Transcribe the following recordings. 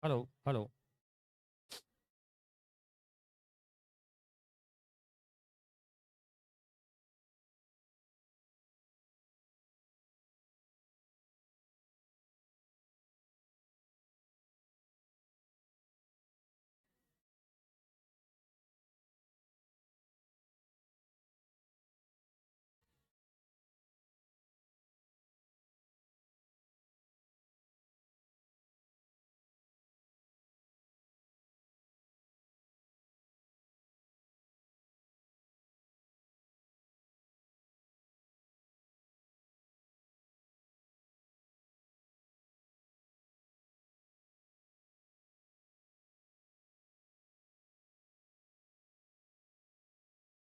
Hello hello.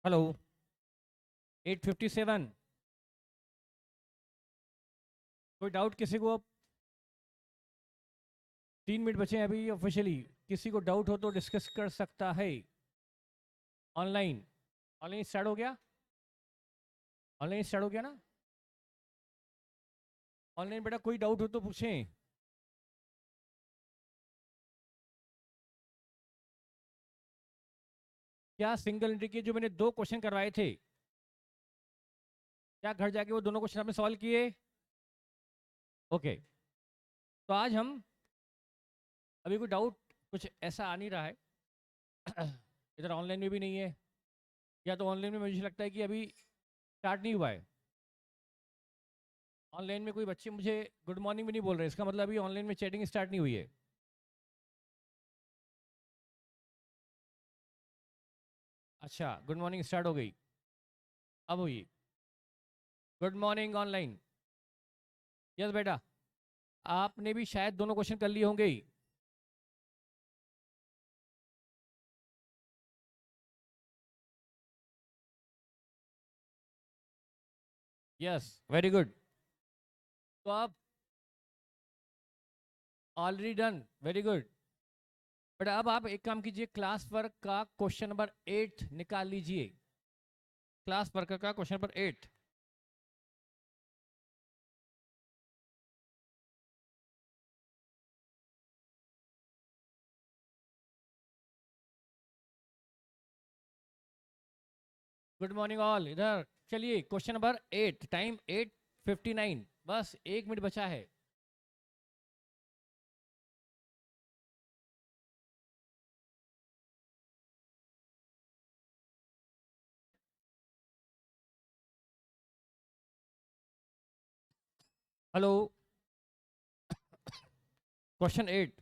Hello. 8:57। कोई doubt किसी को? अब 3 मिनट बचे हैं अभी ऑफिशियली। किसी को डाउट हो तो डिस्कस कर सकता है। ऑनलाइन ऑनलाइन स्टार्ट हो गया। ऑनलाइन स्टार्ट हो गया ना? ऑनलाइन बेटा कोई डाउट हो तो पूछें। क्या सिंगल एंट्री के जो मैंने 2 क्वेश्चन करवाए थे, क्या घर जाके वो दोनों क्वेश्चन आपने सॉल्व किए? ओके। तो आज हम, अभी कोई डाउट कुछ ऐसा आ नहीं रहा है। इधर ऑनलाइन में भी नहीं है, या तो ऑनलाइन में मुझे लगता है कि अभी स्टार्ट नहीं हुआ है। ऑनलाइन में कोई बच्चे मुझे गुड मॉर्निंग भी नहीं बोल रहे, इसका मतलब अभी ऑनलाइन में चैटिंग स्टार्ट नहीं हुई है। अच्छा, गुड मॉर्निंग स्टार्ट हो गई, अब हुई। Good morning online. यस बेटा, आपने भी शायद दोनों क्वेश्चन कर लिए होंगे। Yes, very good. तो आप already done, very good. But अब आप एक काम कीजिए, क्लास वर्क का क्वेश्चन नंबर 8 निकाल लीजिए। क्लास वर्क का question number 8। Good morning all, इधर चलिए। क्वेश्चन नंबर 8, टाइम 8:59, बस 1 मिनट बचा है। Hello. Question 8।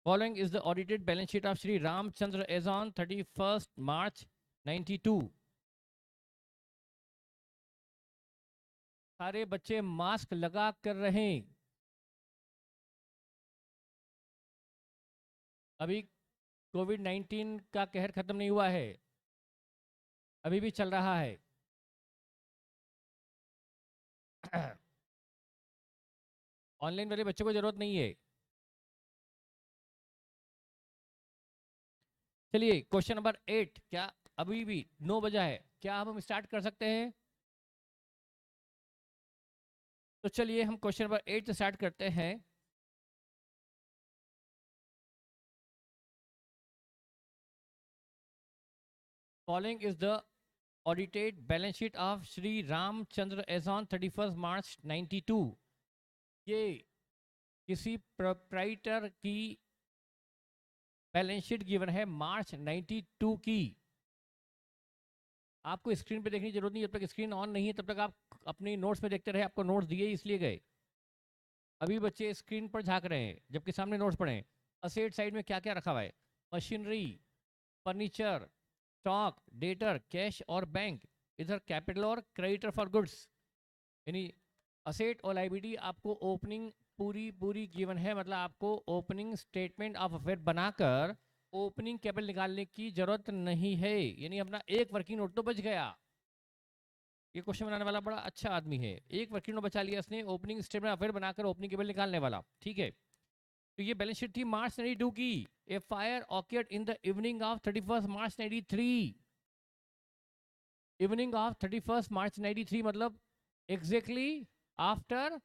Following is the audited balance sheet of Sri Ramchandra as on 31st March 92। सारे बच्चे मास्क लगा कर रहें। अभी कोविड-19 का कहर खत्म नहीं हुआ है, अभी भी चल रहा है। ऑनलाइन वाले बच्चों को जरूरत नहीं है। चलिए क्वेश्चन नंबर 8, क्या अभी भी 9 बजा है, क्या अब हम स्टार्ट कर सकते हैं? तो चलिए हम क्वेश्चन नंबर 8 से स्टार्ट करते हैं। Following is the audited balance sheet of Shri Ramchandra as on 31st March 92। ये किसी प्रोप्राइटर की बैलेंस शीट गिवन है मार्च 92 की। आपको स्क्रीन पे देखने की जरूरत नहीं, जब तक स्क्रीन ऑन नहीं है तब तक आप अपनी नोट्स में देखते रहे। आपको नोट्स दिए इसलिए गए। अभी बच्चे स्क्रीन पर झांक रहे हैं जबकि सामने नोट्स पढ़े हैं। असेट साइड में क्या क्या रखा हुआ है? Machinery, furniture, stock, debtor, cash और बैंक। इधर कैपिटल और क्रेडिटर फॉर गुड्स। यानी असेट और लाइबिलिटी आपको ओपनिंग पूरी पूरी गिवन है, मतलब आपको ओपनिंग स्टेटमेंट ऑफ अफेयर बनाकर ओपनिंग कैपिटल निकालने की जरूरत नहीं है। यानी अपना एक वर्किंग नोट तो बच गया। ये क्वेश्चन बनाने वाला बड़ा अच्छा आदमी है, एक वर्किंग नोट बचा लिया इसने ओपनिंग स्टेटमेंट ऑफ अफेयर बनाकर ओपनिंग कैपिटल निकालने वाला। ठीक है, तो ये बैलेंस शीट थी मार्च 92 की। A fire occurred in the evening of 31st March 93। Evening of 31st March 93 मतलब एग्जैक्टली आफ्टर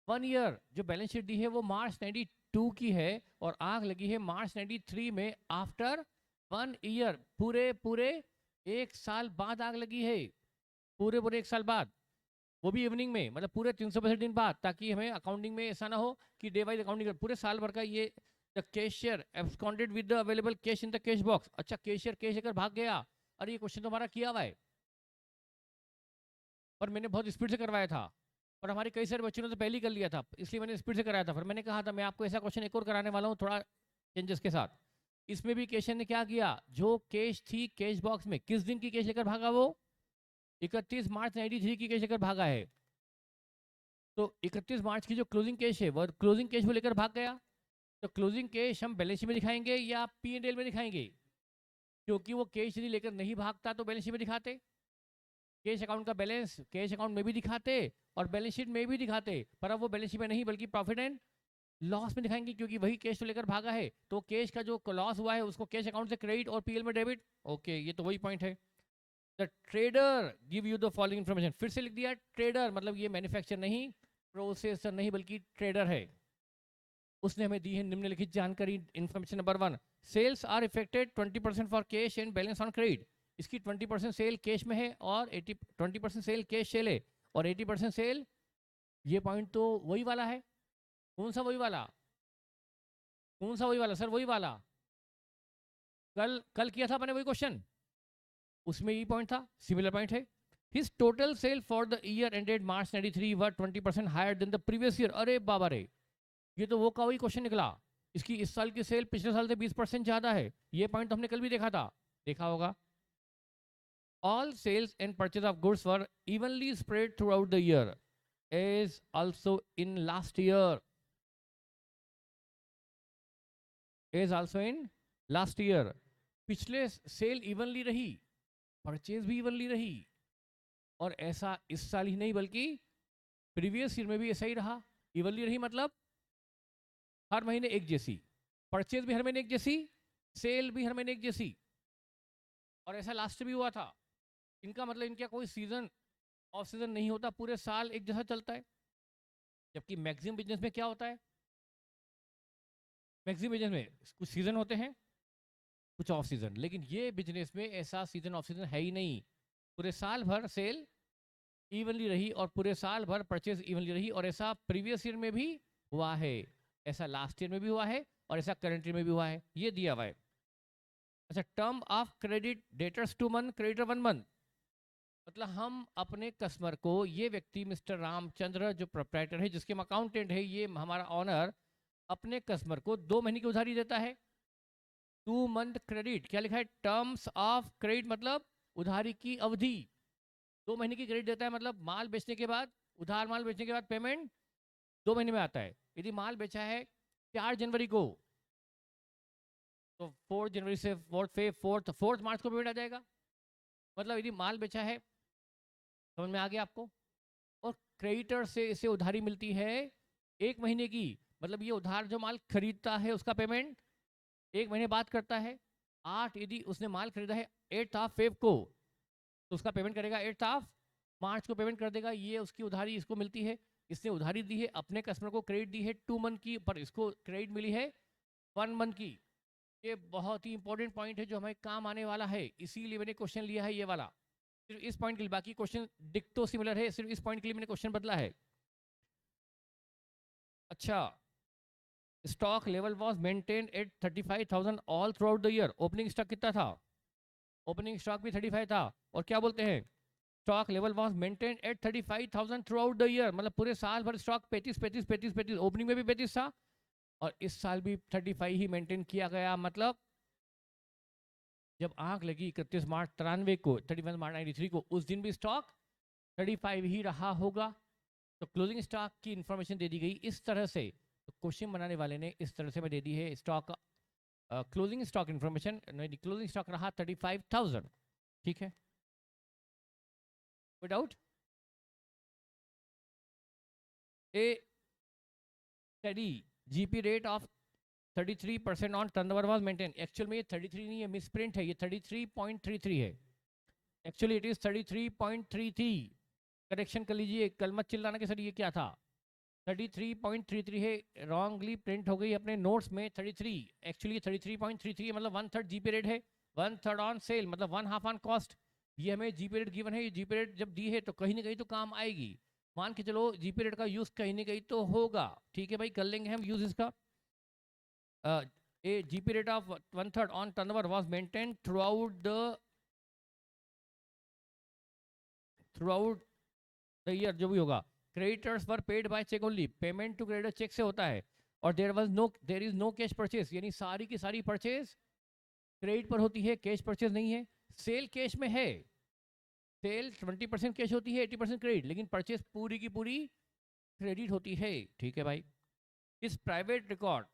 1 ईयर जो बैलेंस शीट दी है वो मार्च 92 की है और आग लगी है मार्च 93 में। आफ्टर 1 ईयर, पूरे पूरे 1 साल बाद आग लगी है, पूरे पूरे 1 साल बाद, वो भी इवनिंग में, मतलब पूरे 365 दिन बाद, ताकि हमें अकाउंटिंग में ऐसा ना हो कि डे वाइज अकाउंटिंग पूरे साल भर का। ये the cashier absconded with the available cash in the cash box. अच्छा, कैशियर कैश लेकर भाग गया। अरे ये क्वेश्चन तो हमारा किया हुआ है और मैंने बहुत स्पीड से करवाया था और हमारे कई सारे बच्चों ने तो पहले ही कर लिया था, इसलिए मैंने स्पीड से कराया था। फिर मैंने कहा था मैं आपको ऐसा क्वेश्चन एक और कराने वाला हूँ थोड़ा चेंजेस के साथ। इसमें भी कैशियर ने क्या किया, जो कैश थी कैश बॉक्स में, किस दिन की कैश लेकर भागा वो, 31 मार्च 93 की कैश लेकर भागा है। तो 31 मार्च की जो क्लोजिंग कैश है वो क्लोजिंग कैश वो लेकर भाग गया। तो क्लोजिंग कैश हम बैलेंस शीट में दिखाएंगे या P&L में दिखाएंगे, क्योंकि वो कैश यदि लेकर नहीं भागता तो बैलेंस शीट में दिखाते, कैश अकाउंट का बैलेंस कैश अकाउंट में भी दिखाते और बैलेंस शीट में भी दिखाते, पर अब वो बैलेंस शीट में नहीं बल्कि प्रॉफिट एंड लॉस में दिखाएंगे, क्योंकि वही कैश तो लेकर भागा है। तो कैश का जो लॉस हुआ है उसको कैश अकाउंट से क्रेडिट और पीएल में डेबिट। ओके, ये तो वही पॉइंट है। The trader give you the following information, फिर से लिख दिया ट्रेडर, मतलब ये मैन्युफैक्चर नहीं, प्रोसेसर नहीं, बल्कि ट्रेडर है। उसने हमें दी है निम्नलिखित जानकारी। Information number 1, sales are effected 20% for cash and balance on credit. इसकी 20% सेल कैश में है और 20% सेल कैश सेल है और 80% सेल, ये पॉइंट तो वही वाला है। कौन सा वही वाला, कौन सा वही वाला सर, वही वाला कल कल किया था मैंने वही क्वेश्चन, उसमें यही पॉइंट था, सिमिलर पॉइंट है। His total sale for the year ended March 93 were 20% higher than the previous year. अरे बाबा रे, ये तो वो का वही क्वेश्चन निकला। इसकी इस साल की सेल पिछले साल से 20% ज्यादा है, ये पॉइंट तो हमने कल भी देखा था, देखा होगा। All sales and purchase of goods were evenly spread throughout the year as also in last year, as also in last year. पिछले सेल इवनली रही, परचेज भी इवनली रही, और ऐसा इस साल ही नहीं बल्कि प्रीवियस ईयर में भी ऐसा ही रहा। इवनली रही मतलब हर महीने एक जैसी, परचेज भी हर महीने एक जैसी, सेल भी हर महीने एक जैसी, और ऐसा लास्ट भी हुआ था। इनका मतलब इनका कोई सीजन ऑफ सीजन नहीं होता, पूरे साल एक जैसा चलता है। जबकि मैक्सिमम बिजनेस में क्या होता है, मैक्सिमम बिजनेस में कुछ सीजन होते हैं कुछ ऑफ सीजन, लेकिन ये बिजनेस में ऐसा सीजन ऑफ सीजन है ही नहीं। पूरे साल भर सेल इवनली रही और पूरे साल भर परचेज इवनली रही, और ऐसा प्रीवियस ईयर में भी हुआ है, ऐसा लास्ट ईयर में भी हुआ है, और ऐसा करंट ईयर में भी हुआ है, ये दिया हुआ है। अच्छा, term of credit debtors 2 month, creditor 1 month, मतलब हम अपने कस्टमर को, ये व्यक्ति मिस्टर रामचंद्र जो प्रोप्राइटर है, जिसके हम अकाउंटेंट है, ये हमारा ऑनर, अपने कस्टमर को 2 महीने की उधारी देता है। 2 मंथ क्रेडिट, क्या लिखा है, टर्म्स ऑफ क्रेडिट मतलब उधारी की अवधि, 2 महीने की क्रेडिट देता है, मतलब माल बेचने के बाद, उधार माल बेचने के बाद पेमेंट 2 महीने में आता है। यदि माल बेचा है 4 जनवरी को, तो 4 जनवरी से 4 मार्च को पेमेंट आ जाएगा। मतलब यदि माल बेचा है, समझ में आ गया आपको, और क्रेडिटर से इसे उधारी मिलती है 1 महीने की, मतलब ये उधार जो माल खरीदता है उसका पेमेंट 1 महीने बाद करता है। 8, यदि उसने माल खरीदा है 8 ऑफ फेब को, तो उसका पेमेंट करेगा 8 ऑफ मार्च को पेमेंट कर देगा। ये उसकी उधारी इसको मिलती है। इसने उधारी दी है, अपने कस्टमर को क्रेडिट दी है 2 मंथ की, पर इसको क्रेडिट मिली है 1 मंथ की। ये बहुत ही इंपॉर्टेंट पॉइंट है जो हमें काम आने वाला है, इसीलिए मैंने क्वेश्चन लिया है ये वाला, सिर्फ इस पॉइंट के लिए। बाकी क्वेश्चन डिक्टो सिमिलर है, सिर्फ इस पॉइंट के लिए मैंने क्वेश्चन बदला है। अच्छा, stock level was maintain at 35,000 all through out the year. Opening stock कितना था, ओपनिंग स्टॉक भी 35 था, और क्या बोलते हैं, stock level was maintain at 35,000 through out the year, मतलब पूरे साल भर स्टॉक 35, ओपनिंग में भी 35 था, और इस साल भी 35 ही मेंटेन किया गया। मतलब जब आग लगी 31 मार्च 93 को, 31 मार्च 93 को, उस दिन भी स्टॉक 35 ही रहा होगा। तो क्लोजिंग स्टॉक की इंफॉर्मेशन दे दी गई इस तरह से। तो क्वेश्चन बनाने वाले ने इस तरह से मैं दे दी है stock, closing stock information, closing stock रहा 35,000। ठीक है, कोई doubt? A study GP rate of 33% on turnover was maintain. Actual में ये 33 नहीं है, मिसप्रिंट है, ये 33.33 है। Actually it is 33.33। करेक्शन कर लीजिए, कल मत चिल्लाना कि सर ये क्या था। 33.33 है, रॉन्गली प्रिंट हो गई अपने नोट्स में 33, एक्चुअली 33.33 मतलब 1/3 जीपी रेट है, 1/3 ऑन सेल मतलब 1/2 ऑन कॉस्ट। ये हमें जीपी रेट गिवन है, ये जीपी रेट जब दी है तो कहीं ना कहीं तो काम आएगी। मान के चलो जीपी रेट का यूज कहीं ना कहीं तो होगा, ठीक है भाई, कर लेंगे हम यूज इसका। A GP rate of 1/3 on turnover was maintain throughout the year, जो भी होगा। Creditors were paid by cheque only, payment to creditor cheque से होता है। और there is no cash purchase, यानी सारी की सारी परचेज क्रेडिट पर होती है, कैश परचेज नहीं है। सेल कैश में है, सेल 20% कैश होती है, 80% क्रेडिट, लेकिन परचेज पूरी की पूरी क्रेडिट होती है, ठीक है भाई। इस private record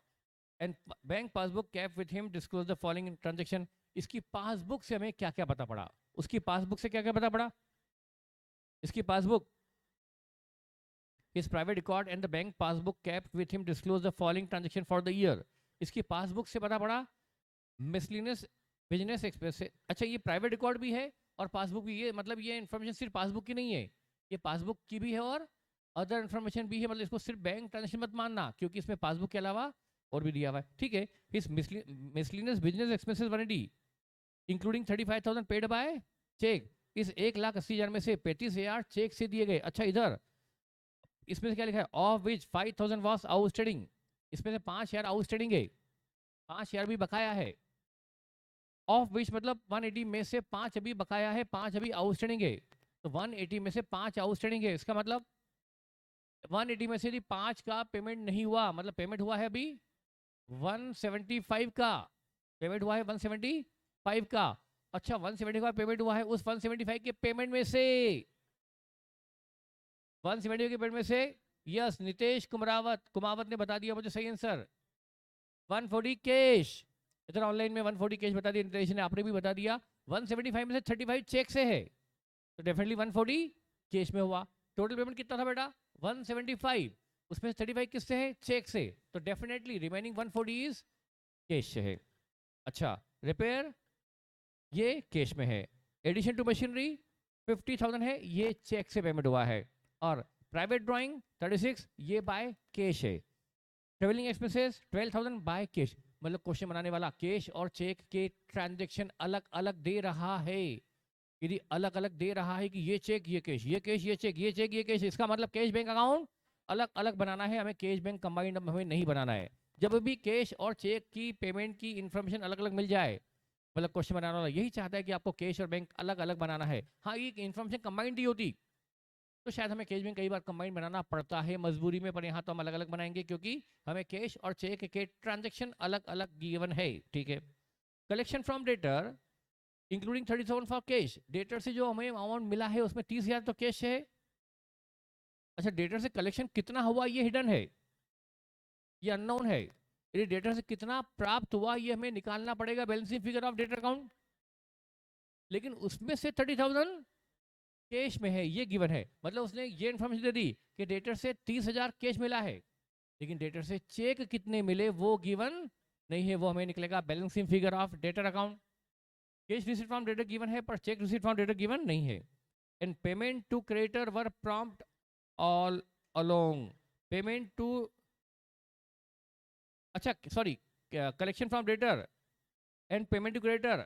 and bank passbook cap with him disclose the following transaction. इसकी पासबुक से हमें क्या क्या पता पड़ा, उसकी पासबुक से क्या क्या पता पड़ा, इसकी passbook, his private record and the bank passbook kept with him disclose the following transaction for the year। इसकी पासबुक से पता पड़ा मिसलिनियस बिजनेस एक्सपेंस से। अच्छा, ये प्राइवेट रिकॉर्ड भी है और पासबुक भी, ये मतलब ये इन्फॉर्मेशन सिर्फ पासबुक की नहीं है, ये पासबुक की भी है और अदर इन्फॉर्मेशन भी है, मतलब इसको सिर्फ बैंक ट्रांजेक्शन मत मानना, क्योंकि इसमें पासबुक के अलावा और भी दिया हुआ है, ठीक है। इस miscellaneous business expenses 180 including 35,000 paid by cheque, इस 1,80,000 में से 35,000 चेक से दिए गए। अच्छा, इधर इसमें से क्या लिखा है, ऑफ विच 5,000 वॉज आउटस्टैंडिंग, इसमें से 5,000 आउटस्टैंडिंग है, 5,000 भी बकाया है। ऑफ विच मतलब 180 में से 5 अभी बकाया है, 5 अभी आउटस्टैंडिंग है, तो 180 में से 5 आउटस्टैंडिंग है, इसका मतलब 180 में से यदि 5 का पेमेंट नहीं हुआ, मतलब पेमेंट हुआ है अभी 175 का, पेमेंट हुआ है 175 का। अच्छा, 175 पेमेंट हुआ है, उस 175 के पेमेंट में से 170 के पेमेंट में से, यस नितेश कुमावत ने बता दिया मुझे सही आंसर, 140 कैश। इधर ऑनलाइन में 140 कैश बता दिया नितेश ने, आपने भी बता दिया। 175 में से 35 चेक से है, तो डेफिनेटली 140 कैश में हुआ। टोटल पेमेंट कितना था बेटा, 175, उसमें 35 किससे है, चेक से, तो डेफिनेटली रिमेनिंग 140 इज कैश से है। अच्छा, रिपेयर ये कैश में है, एडिशन टू मशीनरी 50,000 है, ये चेक से पेमेंट हुआ है, और प्राइवेट ड्राइंग 36 ये बाय कैश है। ट्रेवलिंग एक्सपेंसेस 12,000 बाय कैश, मतलब क्वेश्चन बनाने वाला कैश और चेक के ट्रांजैक्शन अलग अलग दे रहा है। यदि अलग अलग दे रहा है कि ये चेक ये कैश, ये कैश ये चेक, ये चेक ये कैश, इसका मतलब कैश बैंक अकाउंट अलग अलग बनाना है, हमें कैश बैंक कंबाइंड हमें नहीं बनाना है। जब भी कैश और चेक की पेमेंट की इंफॉर्मेशन अलग अलग मिल जाए, मतलब क्वेश्चन बनाने वाला यही चाहता है कि आपको कैश और बैंक अलग अलग बनाना है। हाँ, ये इन्फॉर्मेशन कंबाइंड ही होती तो शायद हमें कैश बैंक कई बार कंबाइन बनाना पड़ता है मजबूरी में, पर यहाँ तो हम अलग अलग बनाएंगे क्योंकि हमें कैश और चेक के ट्रांजैक्शन अलग अलग गिवन है, ठीक है। Collection from debtor including 37 for cash, debtor से जो हमें अमाउंट मिला है उसमें 30,000 तो कैश है। अच्छा, डेटर से कलेक्शन कितना हुआ ये हिडन है, ये अननोन है, यदि डेटर से कितना प्राप्त हुआ ये हमें निकालना पड़ेगा balancing figure of debtor account, लेकिन उसमें से 30,000 कैश में है, ये गिवन है, मतलब उसने ये इन्फॉर्मेशन दे दी कि डेटर से 30,000 कैश मिला है, लेकिन डेटर से चेक कितने मिले वो गिवन नहीं है, वो हमें निकलेगा balancing figure of debtor account. Cash receipt from debtor given है पर cheque receipt from debtor given नहीं है। And payment to creditor were prompt all along, payment to, अच्छा sorry, collection from debtor and payment to creditor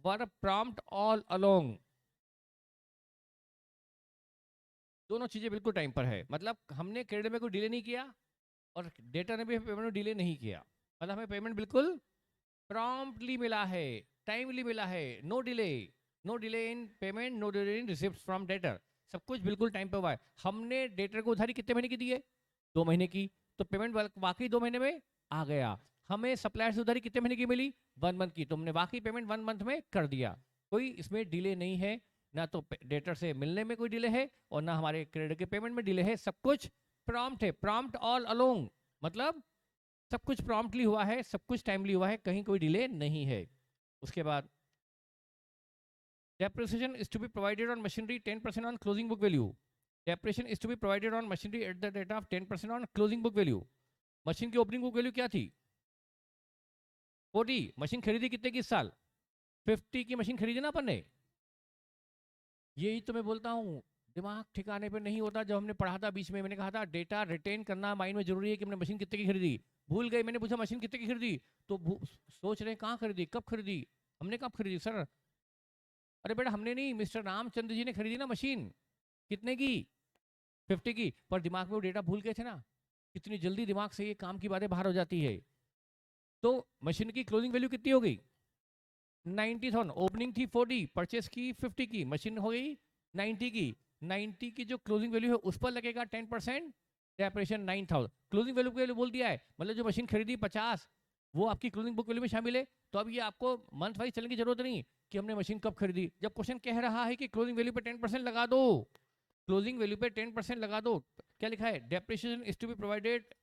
were prompt all along, दोनों चीजें बिल्कुल time पर है, मतलब हमने क्रेडिट में कोई डिले नहीं किया और डेटा ने भी पेमेंट में डिले नहीं किया, मतलब हमें पेमेंट बिल्कुल प्रॉम्प्टली मिला है, टाइमली मिला है, no delay, no delay in payment, no delay in receipt from debtor, सब कुछ बिल्कुल टाइम पे हुआ है। हमने डेटर को उधारी कितने महीने की दी है, 2 महीने की, तो पेमेंट वाकई 2 महीने में आ गया। हमें सप्लायर से उधारी कितने महीने की मिली, 1 मंथ की, तो हमने वाकई पेमेंट 1 मंथ में कर दिया, कोई इसमें डिले नहीं है, ना तो डेटर से मिलने में कोई डिले है और ना हमारे क्रेडिट के पेमेंट में डिले है, सब कुछ प्रॉम्प्ट है, प्रॉम्प्ट ऑल अलोंग, मतलब सब कुछ प्रॉम्प्टली हुआ है, सब कुछ टाइमली हुआ है, कहीं कोई डिले नहीं है। उसके बाद depreciation is to be provided on machinery 10% on closing book value, depreciation is to be provided on machinery at the rate of 10% on closing book value। Machine की ओपनिंग बुक वैल्यू क्या थी, 40, machine खरीदी कितने की इस साल, 50 की machine खरीदी ना अपन ने, यही तो मैं बोलता हूँ, दिमाग ठिकाने पे नहीं होता। जब हमने पढ़ा था बीच में, मैंने कहा था डेटा रिटेन करना माइंड में जरूरी है कि हमने मशीन कितने की खरीदी। भूल गए, मैंने पूछा मशीन कितने की खरीदी, तो सोच रहे हैं कहाँ खरीदी, कब खरीदी, हमने कब खरीदी सर। अरे बेटा हमने नहीं, मिस्टर रामचंद्र जी ने खरीदी ना मशीन। कितने की? 50 की। पर दिमाग में वो डेटा भूल गए थे ना। कितनी जल्दी दिमाग से ये काम की बातें बाहर हो जाती है। तो मशीन की क्लोजिंग वैल्यू कितनी हो गई? 90,000। ओपनिंग थी 40, परचेस की 50 की, मशीन हो गई 90 की। 90 की जो क्लोजिंग वैल्यू है उस पर लगेगा 10%, डेप्रेशन 9,000। क्लोजिंग वैल्यू के लिए बोल दिया है, मतलब जो मशीन खरीदी 50, वो आपकी क्लोजिंग बुक वैल्यू में शामिल है। तो अब ये आपको मंथ वाइज चलने की जरूरत नहीं कि हमने मशीन कब खरीदी। जब क्वेश्चन कह रहा है कि क्लोजिंग वैल्यू पे 10% लगा दो, क्लोजिंग वैल्यू पे 10% लगा दो, क्या लिखा है? Depreciation is to be provided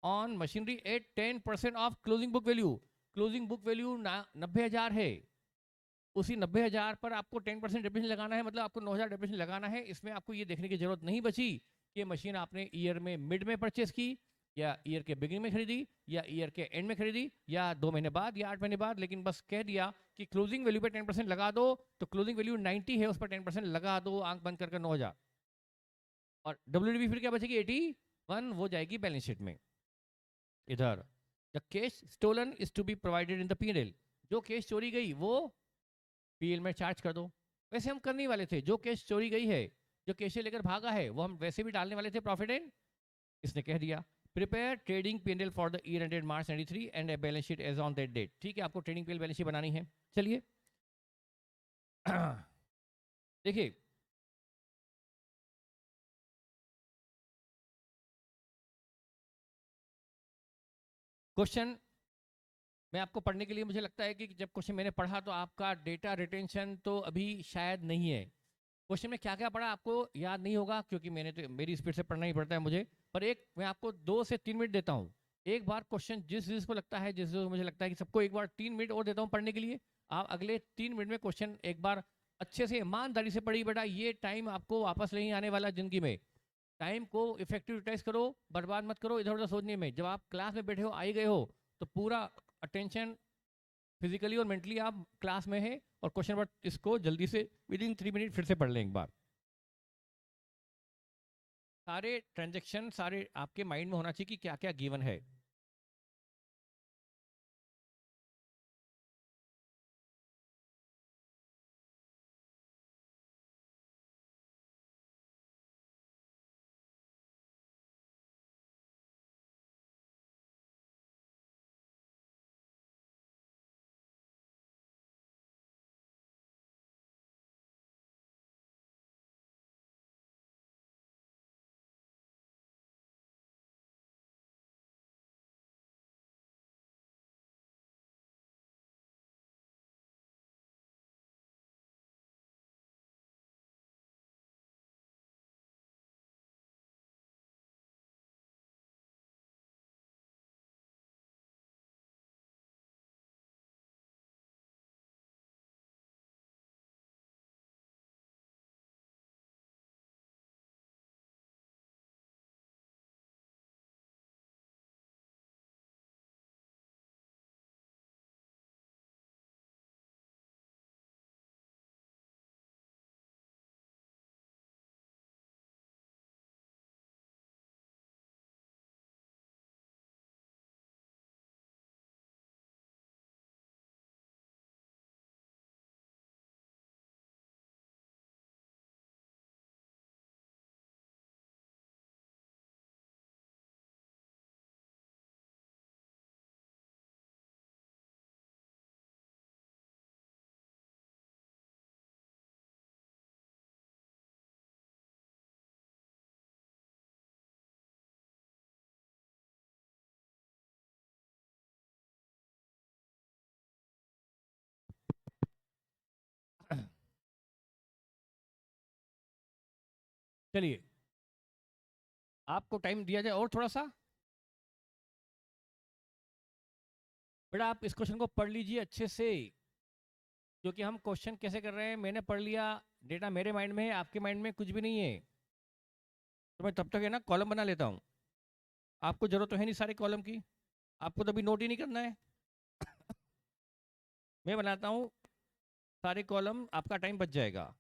on machinery at 10% of closing book value. Closing book value 90,000 है, उसी 90,000 पर आपको 10% डेप्रिसिएशन लगाना है, मतलब आपको 9,000 डेप्रिसिएशन लगाना है। इसमें आपको ये देखने की जरूरत नहीं बची कि मशीन आपने ईयर में मिड में परचेस की, या ईयर के बिगिनिंग में खरीदी, या ईयर के एंड में खरीदी, या 2 महीने बाद, या 8 महीने बाद। लेकिन बस कह दिया कि क्लोजिंग वैल्यू पे 10% लगा दो, तो क्लोजिंग वैल्यू 90 है, उस पर 10% लगा दो, आंख बंद करके 9,000। और डब्ल्यूडीबी फिर क्या बचेगी? 81, वो जाएगी बैलेंस शीट में इधर। The cash stolen is to be provided in the PNL. जो कैश चोरी गई वो पीएल में चार्ज कर दो। वैसे हम करने वाले थे, जो कैश चोरी गई है, जो कैश लेकर भागा है, वो हम वैसे भी डालने वाले थे प्रॉफिट एंड। इसने कह दिया prepare trading PNL for the year ended March 93 and a balance sheet as on that date. ठीक है, आपको ट्रेडिंग पीएल बैलेंस शीट बनानी है। चलिए देखिए, क्वेश्चन मैं आपको पढ़ने के लिए, मुझे लगता है कि जब क्वेश्चन मैंने पढ़ा तो आपका डेटा रिटेंशन तो अभी शायद नहीं है। क्वेश्चन में क्या क्या पढ़ा आपको याद नहीं होगा, क्योंकि मैंने तो मेरी स्पीड से पढ़ना ही पड़ता है मुझे। पर एक मैं आपको 2 से 3 मिनट देता हूँ। एक बार क्वेश्चन जिस जिसको लगता है, जिस मुझे लगता है कि सबको एक बार 3 मिनट और देता हूँ पढ़ने के लिए। आप अगले 3 मिनट में क्वेश्चन एक बार अच्छे से ईमानदारी से पढ़िए बेटा। ये टाइम आपको वापस नहीं आने वाला जिंदगी में। टाइम को इफेक्टिव यूटिलाइज करो, बर्बाद मत करो इधर उधर सोचने में। जब आप क्लास में बैठे हो, आ ही गए हो, तो पूरा अटेंशन फिजिकली और मेंटली आप क्लास में है। और क्वेश्चन नंबर इसको जल्दी से विद इन 3 मिनट फिर से पढ़ लें एक बार। सारे ट्रांजेक्शन सारे आपके माइंड में होना चाहिए कि क्या क्या गिवन है। चलिए, आपको टाइम दिया जाए और थोड़ा सा। बेटा आप इस क्वेश्चन को पढ़ लीजिए अच्छे से, क्योंकि हम क्वेश्चन कैसे कर रहे हैं मैंने पढ़ लिया। डेटा मेरे माइंड में है, आपके माइंड में कुछ भी नहीं है। तो मैं तब तक है ना कॉलम बना लेता हूँ। आपको जरूरत तो है नहीं सारे कॉलम की, आपको तो अभी नोट ही नहीं करना है। मैं बनाता हूँ सारे कॉलम, आपका टाइम बच जाएगा।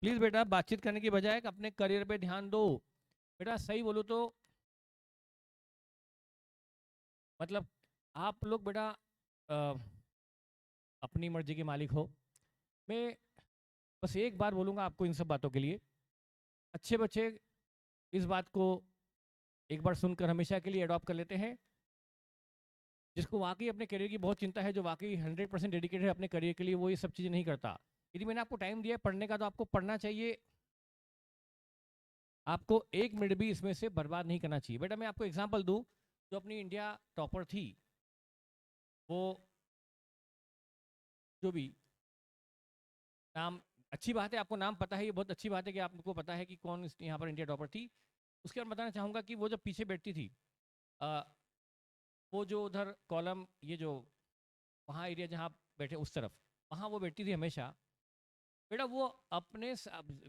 प्लीज़ बेटा बातचीत करने की बजाय अपने करियर पे ध्यान दो। बेटा सही बोलूँ तो मतलब आप लोग बेटा अ, अपनी मर्जी के मालिक हो। मैं बस एक बार बोलूँगा आपको इन सब बातों के लिए, अच्छे बच्चे इस बात को एक बार सुनकर हमेशा के लिए अडॉप्ट कर लेते हैं। जिसको वाकई अपने करियर की बहुत चिंता है, जो वाकई 100% डेडिकेटेड है अपने करियर के लिए, वो ये सब चीज़ें नहीं करता। यदि मैंने आपको टाइम दिया है पढ़ने का तो आपको पढ़ना चाहिए, आपको एक मिनट भी इसमें से बर्बाद नहीं करना चाहिए। बेटा मैं आपको एग्जांपल दूं, जो अपनी इंडिया टॉपर थी, वो जो भी नाम, अच्छी बात है आपको नाम पता है, ये बहुत अच्छी बात है कि आपको पता है कि कौन यहाँ पर इंडिया टॉपर थी। उसके बाद बताना चाहूँगा कि वो जब पीछे बैठती थी, अ, वो जो उधर कॉलम, ये जो वहाँ एरिया जहाँ आप बैठे उस तरफ, वहाँ वो बैठती थी हमेशा। बेटा वो अपने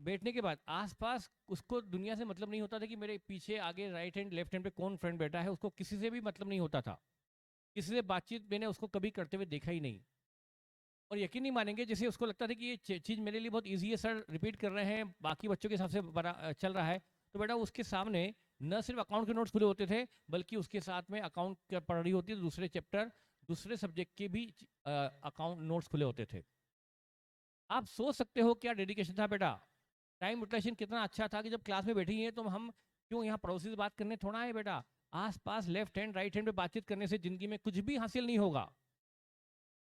बैठने के बाद आसपास उसको दुनिया से मतलब नहीं होता था कि मेरे पीछे आगे राइट हैंड लेफ्ट हैंड पे कौन फ्रेंड बैठा है, उसको किसी से भी मतलब नहीं होता था। किसी से बातचीत मैंने उसको कभी करते हुए देखा ही नहीं। और यकीन नहीं मानेंगे, जैसे उसको लगता था कि ये चीज़ मेरे लिए बहुत ईजी है, सर रिपीट कर रहे हैं बाकी बच्चों के हिसाब से चल रहा है। तो बेटा उसके सामने न सिर्फ अकाउंट के नोट्स खुले होते थे, बल्कि उसके साथ में अकाउंट पढ़ रही होती थी, दूसरे चैप्टर दूसरे सब्जेक्ट के भी अकाउंट नोट्स खुले होते थे। आप सोच सकते हो क्या डेडिकेशन था बेटा। टाइम यूटिलाइजेशन कितना अच्छा था कि जब क्लास में बैठी हैं तो हम क्यों यहाँ पड़ोसी से बात करने थोड़ा है बेटा, आस पास लेफ्ट हैंड राइट हैंड पे बातचीत करने से जिंदगी में कुछ भी हासिल नहीं होगा।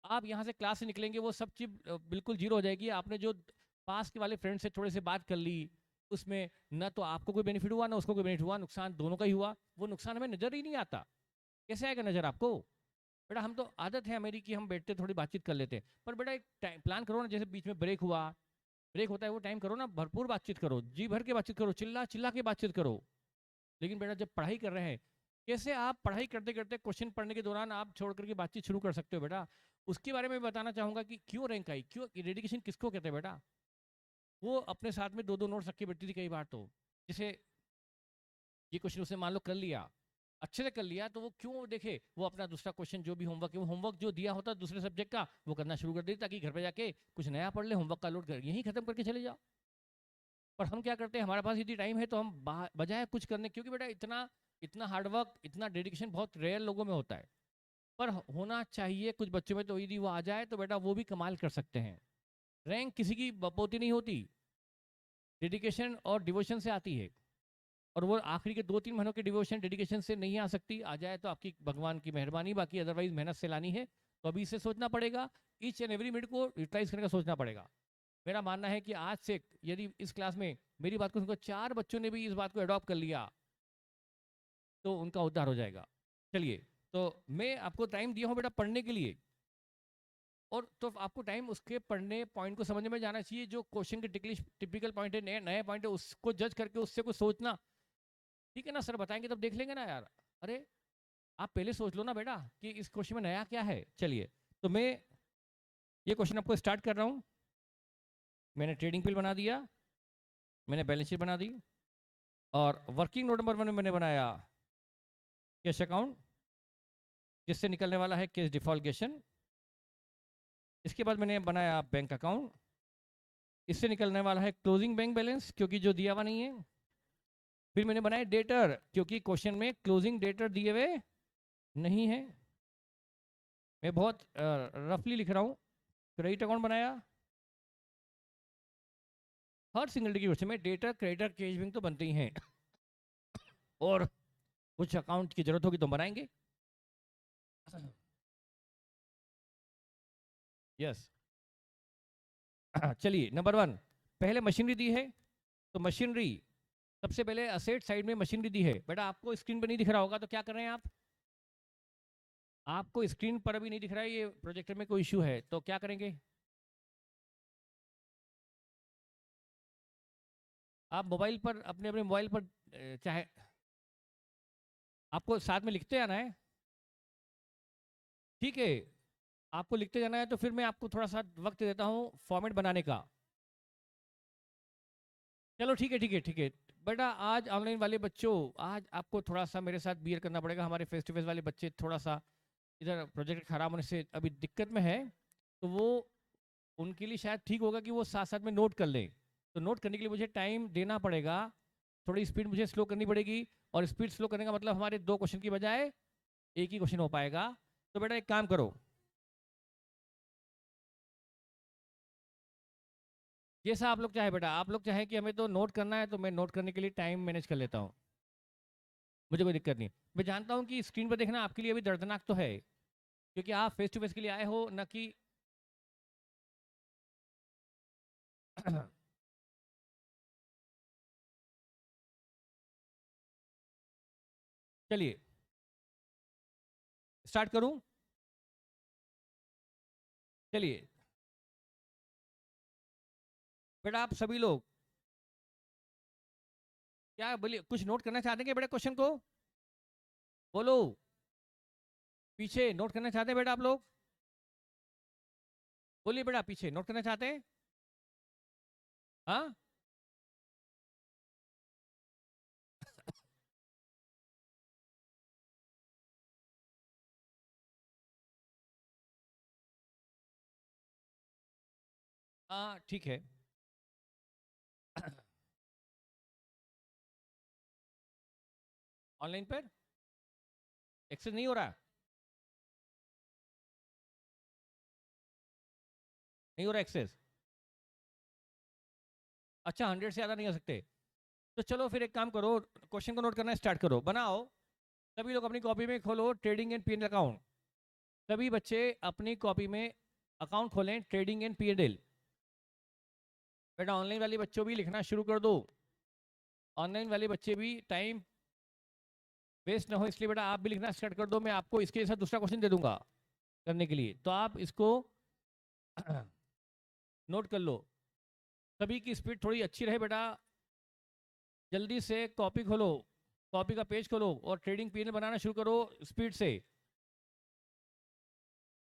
आप यहाँ से क्लास से निकलेंगे वो सब चीज बिल्कुल जीरो हो जाएगी। आपने जो पास के वाले फ्रेंड से थोड़े से बात कर ली, उसमें न तो आपको कोई बेनिफिट हुआ ना उसको कोई बेनिफिट हुआ, नुकसान दोनों का ही हुआ। वो नुकसान हमें नजर ही नहीं आता। कैसे आएगा नजर आपको बेटा। हम तो आदत है हमारी कि हम बैठते थोड़ी बातचीत कर लेते हैं, पर बेटा एक टाइम प्लान करो ना, जैसे बीच में ब्रेक हुआ, ब्रेक होता है वो टाइम करो ना, भरपूर बातचीत करो, जी भर के बातचीत करो, चिल्ला चिल्ला के बातचीत करो। लेकिन बेटा जब पढ़ाई कर रहे हैं, कैसे आप पढ़ाई करते करते क्वेश्चन पढ़ने के दौरान आप छोड़ करके बातचीत शुरू कर सकते हो बेटा। उसके बारे में बताना चाहूंगा कि क्यों रैंक आई, क्यों डेडिकेशन किसको कहते हैं बेटा। वो अपने साथ में दो दो नोट्स रख के बैठती थी कई बार। तो जैसे ये क्वेश्चन उसने मान लो कर लिया, अच्छे से कर लिया, तो वो क्यों देखे, वो अपना दूसरा क्वेश्चन जो भी होमवर्क है, वो होमवर्क जो दिया होता दूसरे सब्जेक्ट का वो करना शुरू कर देती, ताकि घर पे जाके कुछ नया पढ़ ले, होमवर्क का लोड कर यहीं खत्म करके चले जाओ। पर हम क्या करते हैं, हमारे पास यदि टाइम है तो हम बजाय कुछ करने, क्योंकि बेटा इतना इतना हार्डवर्क इतना डेडिकेशन बहुत रेयर लोगों में होता है, पर होना चाहिए कुछ बच्चों में। तो यदि वो आ जाए तो बेटा वो भी कमाल कर सकते हैं। रैंक किसी की बपोती नहीं होती, डेडिकेशन और डिवोशन से आती है। और वो आखिरी के 2-3 महीनों के डिवोशन डेडिकेशन से नहीं आ सकती। आ जाए तो आपकी भगवान की मेहरबानी, बाकी अदरवाइज मेहनत से लानी है तो अभी से सोचना पड़ेगा, ईच एंड एवरी मिनट को यूटिलाइज करने का सोचना पड़ेगा। मेरा मानना है कि आज से यदि इस क्लास में मेरी बात को सुनकर 4 बच्चों ने भी इस बात को अडॉप्ट कर लिया तो उनका उद्धार हो जाएगा। चलिए, तो मैं आपको टाइम दिया हूँ बेटा पढ़ने के लिए, और तो आपको टाइम उसके पढ़ने पॉइंट को समझने में जाना चाहिए, जो क्वेश्चन के टिपिकल पॉइंट है, नए नए पॉइंट है, उसको जज करके उससे कुछ सोचना। ठीक है ना सर, बताएंगे तब देख लेंगे ना यार। अरे आप पहले सोच लो ना बेटा कि इस क्वेश्चन में नया क्या है। चलिए, तो मैं ये क्वेश्चन आपको स्टार्ट कर रहा हूँ। मैंने ट्रेडिंग पिल बना दिया, मैंने बैलेंस शीट बना दी, और वर्किंग नोट नंबर 1 में मैंने बनाया कैश अकाउंट, जिससे निकलने वाला है कैश डिफॉल्गेशन। इसके बाद मैंने बनाया बैंक अकाउंट, इससे निकलने वाला है क्लोजिंग बैंक बैलेंस, क्योंकि जो दिया हुआ नहीं है। फिर मैंने बनाया डेटर, क्योंकि क्वेश्चन में क्लोजिंग डेटर दिए हुए नहीं है। मैं बहुत रफली लिख रहा हूँ। क्रेडिट अकाउंट बनाया, हर सिंगल डे की वजह से में डेटर क्रेडिटर कैश बैंक तो बनते ही हैं और कुछ अकाउंट की जरूरत होगी तो बनाएंगे। यस, चलिए नंबर 1, पहले मशीनरी दी है। तो मशीनरी सबसे पहले असेट साइड में मशीनरी दी है। बेटा आपको स्क्रीन पर नहीं दिख रहा होगा तो क्या कर रहे हैं आप, आपको स्क्रीन पर अभी नहीं दिख रहा है, ये प्रोजेक्टर में कोई इश्यू है, तो क्या करेंगे आप मोबाइल पर, अपने अपने मोबाइल पर चाहे आपको साथ में लिखते आना है। ठीक है, आपको लिखते जाना है, तो फिर मैं आपको थोड़ा सा वक्त देता हूँ फॉर्मेट बनाने का। चलो ठीक है ठीक है ठीक है। बेटा आज ऑनलाइन वाले बच्चों, आज आपको थोड़ा सा मेरे साथ बियर करना पड़ेगा। हमारे फेस टू फेस वाले बच्चे थोड़ा सा इधर प्रोजेक्ट खराब होने से अभी दिक्कत में है, तो वो उनके लिए शायद ठीक होगा कि वो साथ साथ में नोट कर लें। तो नोट करने के लिए मुझे टाइम देना पड़ेगा, थोड़ी स्पीड मुझे स्लो करनी पड़ेगी, और स्पीड स्लो करने का मतलब हमारे 2 क्वेश्चन की बजाय एक ही क्वेश्चन हो पाएगा। तो बेटा एक काम करो, जैसा आप लोग चाहे बेटा, आप लोग चाहे कि हमें तो नोट करना है तो मैं नोट करने के लिए टाइम मैनेज कर लेता हूँ, मुझे कोई दिक्कत नहीं। मैं जानता हूँ कि स्क्रीन पर देखना आपके लिए अभी दर्दनाक तो है, क्योंकि आप फेस टू फेस के लिए आए हो, न कि चलिए स्टार्ट करूं। चलिए बेटा, आप सभी लोग क्या बोलिए, कुछ नोट करना चाहते हैं क्या बेटा क्वेश्चन को? बोलो, पीछे नोट करना चाहते हैं बेटा आप लोग? बोलिए बेटा, पीछे नोट करना चाहते हैं? हाँ, हाँ ठीक है। ऑनलाइन पर एक्सेस नहीं हो रहा? नहीं हो रहा एक्सेस? अच्छा, 100 से ज़्यादा नहीं हो सकते? तो चलो फिर एक काम करो, क्वेश्चन को नोट करना स्टार्ट करो, बनाओ। सभी लोग अपनी कॉपी में खोलो ट्रेडिंग एंड पी अकाउंट। सभी बच्चे अपनी कॉपी में अकाउंट खोलें, ट्रेडिंग एंड पी। बेटा ऑनलाइन वाले बच्चों भी लिखना शुरू कर दो, ऑनलाइन वाले बच्चे भी टाइम वेस्ट ना हो इसलिए बेटा आप भी लिखना स्टार्ट कर दो। मैं आपको इसके साथ दूसरा क्वेश्चन दे दूंगा करने के लिए, तो आप इसको नोट कर लो। सभी की स्पीड थोड़ी अच्छी रहे बेटा, जल्दी से कॉपी खोलो, कॉपी का पेज खोलो और ट्रेडिंग पीएनएल बनाना शुरू करो स्पीड से।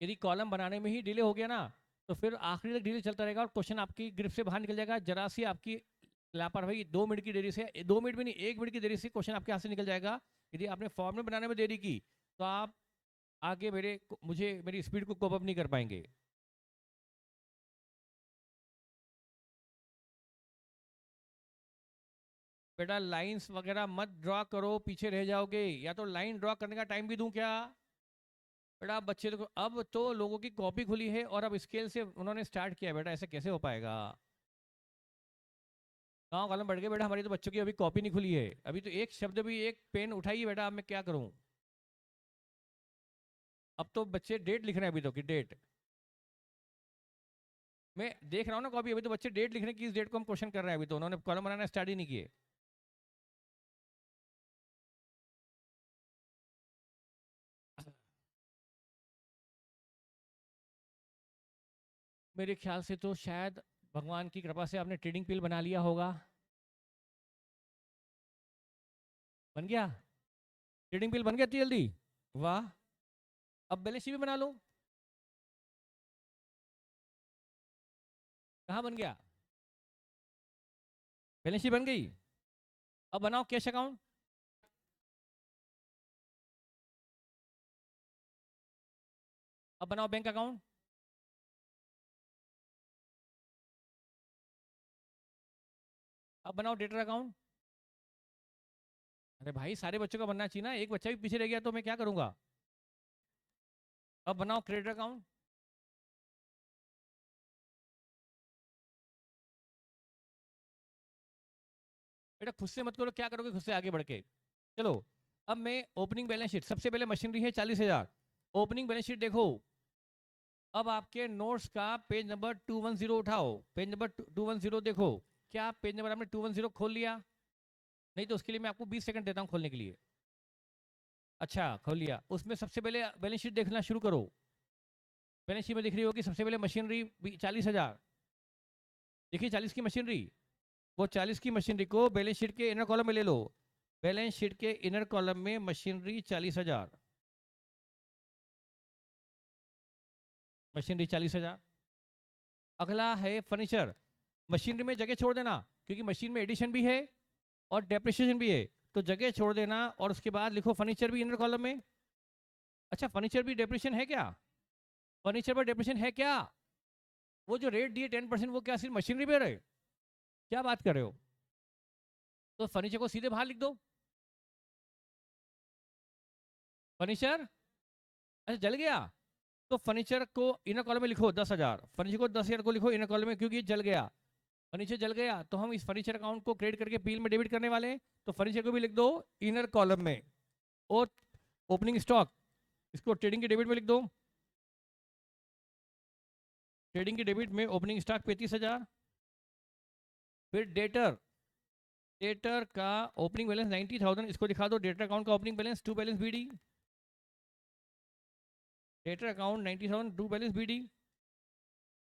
यदि कॉलम बनाने में ही डिले हो गया ना, तो फिर आखिरी तक डिले चलता रहेगा और क्वेश्चन आपकी ग्रिप से बाहर निकल जाएगा। जरा सी आपकी लापरवाही, 2 मिनट की देरी से, 2 मिनट भी नहीं, 1 मिनट की देरी से क्वेश्चन आपके हाथ से निकल जाएगा। यदि आपने फॉर्मूला बनाने में देरी की तो आप आगे मुझे मेरी स्पीड को कोप अप नहीं कर पाएंगे। बेटा लाइंस वगैरह मत ड्रॉ करो, पीछे रह जाओगे। या तो लाइन ड्रॉ करने का टाइम भी दूं क्या? बेटा आप बच्चे देखो, अब तो लोगों की कॉपी खुली है और अब स्केल से उन्होंने स्टार्ट किया। बेटा ऐसे कैसे हो पाएगा? गाँव कॉलम बढ़ गए बेटा, हमारी तो बच्चों की अभी कॉपी नहीं खुली है, अभी तो एक शब्द भी, एक पेन उठाइए बेटा। अब मैं क्या करूं? अब तो बच्चे डेट लिख रहे हैं, अभी तो की डेट मैं देख रहा हूँ ना कॉपी, अभी तो बच्चे डेट लिख रहे हैं कि इस डेट को हम क्वेश्चन कर रहे हैं, अभी तो उन्होंने कॉलम बनाना स्टार्ट ही नहीं किए। मेरे ख्याल से तो शायद भगवान की कृपा से आपने ट्रेडिंग पिल बना लिया होगा। बन गया? ट्रेडिंग पिल बन गया इतनी जल्दी? वाह। अब बैलेंस शीट भी बना लो। कहाँ बन गया? बैलेंस शीट बन गई। अब बनाओ कैश अकाउंट। अब बनाओ बैंक अकाउंट। अब बनाओ डेटर अकाउंट। अरे भाई सारे बच्चों का बनना चाहिए ना, एक बच्चा भी पीछे रह गया तो मैं क्या करूंगा? अब बनाओ क्रेडिट अकाउंट। बेटा खुद से मत करो, क्या करोगे खुद से आगे बढ़ के? चलो, अब मैं ओपनिंग बैलेंस शीट, सबसे पहले मशीनरी है 40,000। ओपनिंग बैलेंस शीट देखो। अब आपके नोट्स का पेज नंबर 210 उठाओ, पेज नंबर 210 देखो। क्या पेज नंबर आपने 210 खोल लिया? नहीं तो उसके लिए मैं आपको 20 सेकंड देता हूँ खोलने के लिए। अच्छा खोल लिया, उसमें सबसे पहले बैलेंस शीट देखना शुरू करो। बैलेंस शीट में दिख रही होगी सबसे पहले मशीनरी 40,000। देखिए 40 की मशीनरी, वो 40 की मशीनरी को बैलेंस शीट के इनर कॉलम में ले लो। बैलेंस शीट के इनर कॉलम में मशीनरी 40,000, मशीनरी 40,000। अगला है फर्नीचर। मशीनरी में जगह छोड़ देना, क्योंकि मशीन में एडिशन भी है और डेप्रिसिएशन भी है, तो जगह छोड़ देना और उसके बाद लिखो फर्नीचर भी इनर कॉलम में। अच्छा फर्नीचर भी डेप्रिसिएशन है क्या? फर्नीचर पर डेप्रिसिएशन है क्या? वो जो रेट दिए 10%, वो क्या सिर्फ मशीनरी पे रहे? क्या बात कर रहे हो? तो फर्नीचर को सीधे बाहर लिख दो। फर्नीचर, अच्छा जल गया, तो फर्नीचर को इनर कॉलम में लिखो 10,000, फर्नीचर को 10,000 को लिखो इनर कॉलम में, क्योंकि ये जल गया। फर्नीचर जल गया तो हम इस फर्नीचर अकाउंट को क्रेडिट करके पीएल में डेबिट करने वाले हैं, तो फर्नीचर को भी लिख दो इनर कॉलम में। और ओपनिंग स्टॉक, इसको ट्रेडिंग के डेबिट में लिख दो। ट्रेडिंग के डेबिट में ओपनिंग स्टॉक 35,000। फिर डेटर, डेटर का ओपनिंग बैलेंस 90,000, इसको दिखा दो डेटर अकाउंट का opening balance to balance BD. Debtor account 90,000 to balance BD.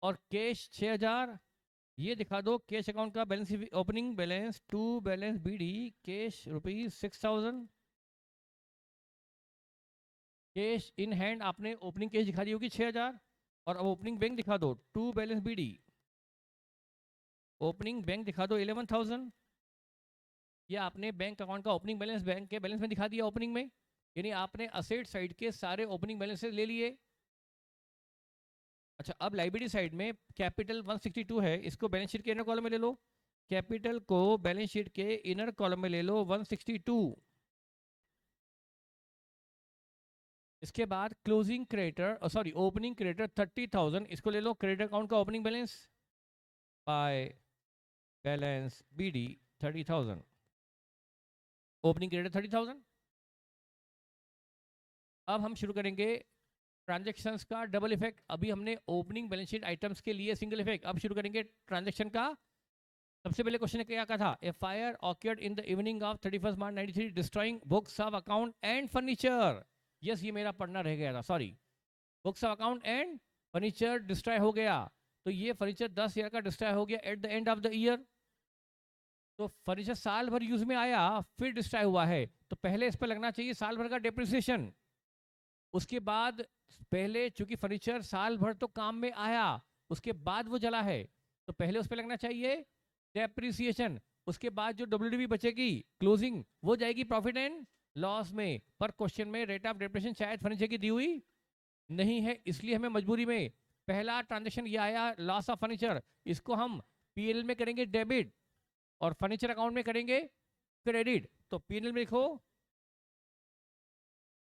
और कैश 6,000, ये दिखा दो कैश अकाउंट का balance, opening balance to balance BD, cash ₹6,000। Cash in hand आपने ओपनिंग कैश दिखा दी होगी 6,000। और अब ओपनिंग बैंक दिखा दो to balance BD, opening bank दिखा दो 11,000। ये आपने बैंक अकाउंट का ओपनिंग बैलेंस बैंक के बैलेंस में दिखा दिया ओपनिंग में, यानी आपने असेट साइड के सारे ओपनिंग बैलेंसेस ले लिए। अच्छा, अब लाइबिलिटी साइड में कैपिटल 162 है, इसको बैलेंस शीट के इनर कॉलम में ले लो। कैपिटल को बैलेंस शीट के इनर कॉलम में ले लो 162। इसके बाद closing creditor, sorry opening creditor 30,000, इसको ले लो क्रेडिट अकाउंट का opening balance by balance BD 30,000, opening creditor 30,000। अब हम शुरू करेंगे ट्रांजैक्शंस का डबल इफेक्ट। अभी हमने ओपनिंग बैलेंस शीट आइटम्स के लिए सिंगल इफेक्ट, अब शुरू करेंगे ट्रांजैक्शन का। सबसे पहले क्वेश्चन क्या कहा था? A fire occurred in the evening of 31 March 93 destroying books of account and furniture. Yes, ये मेरा पढ़ना रह गया था, sorry. Books of account and furniture destroy हो गया, तो ये फर्नीचर 10 ईयर का डिस्ट्रॉय हो गया at the end of the year. तो फर्नीचर साल भर यूज में आया फिर डिस्ट्रॉय हुआ है, तो पहले इस पर लगना चाहिए साल भर का डेप्रिसिएशन। उसके बाद पहले चूंकि फर्नीचर साल भर तो काम में आया, उसके बाद वो जला है, तो पहले उस पर लगना चाहिए डेप्रिसिएशन। उसके बाद जो डब्ल्यूडीबी बचेगी क्लोजिंग, वो जाएगी प्रॉफिट एंड लॉस में। पर क्वेश्चन में रेट ऑफ डेप्रिसिएशन शायद फर्नीचर की दी हुई नहीं है, इसलिए हमें मजबूरी में पहला ट्रांजेक्शन ये आया लॉस ऑफ फर्नीचर, इसको हम पीएल में करेंगे डेबिट और फर्नीचर अकाउंट में करेंगे क्रेडिट। तो पीएल में लिखो,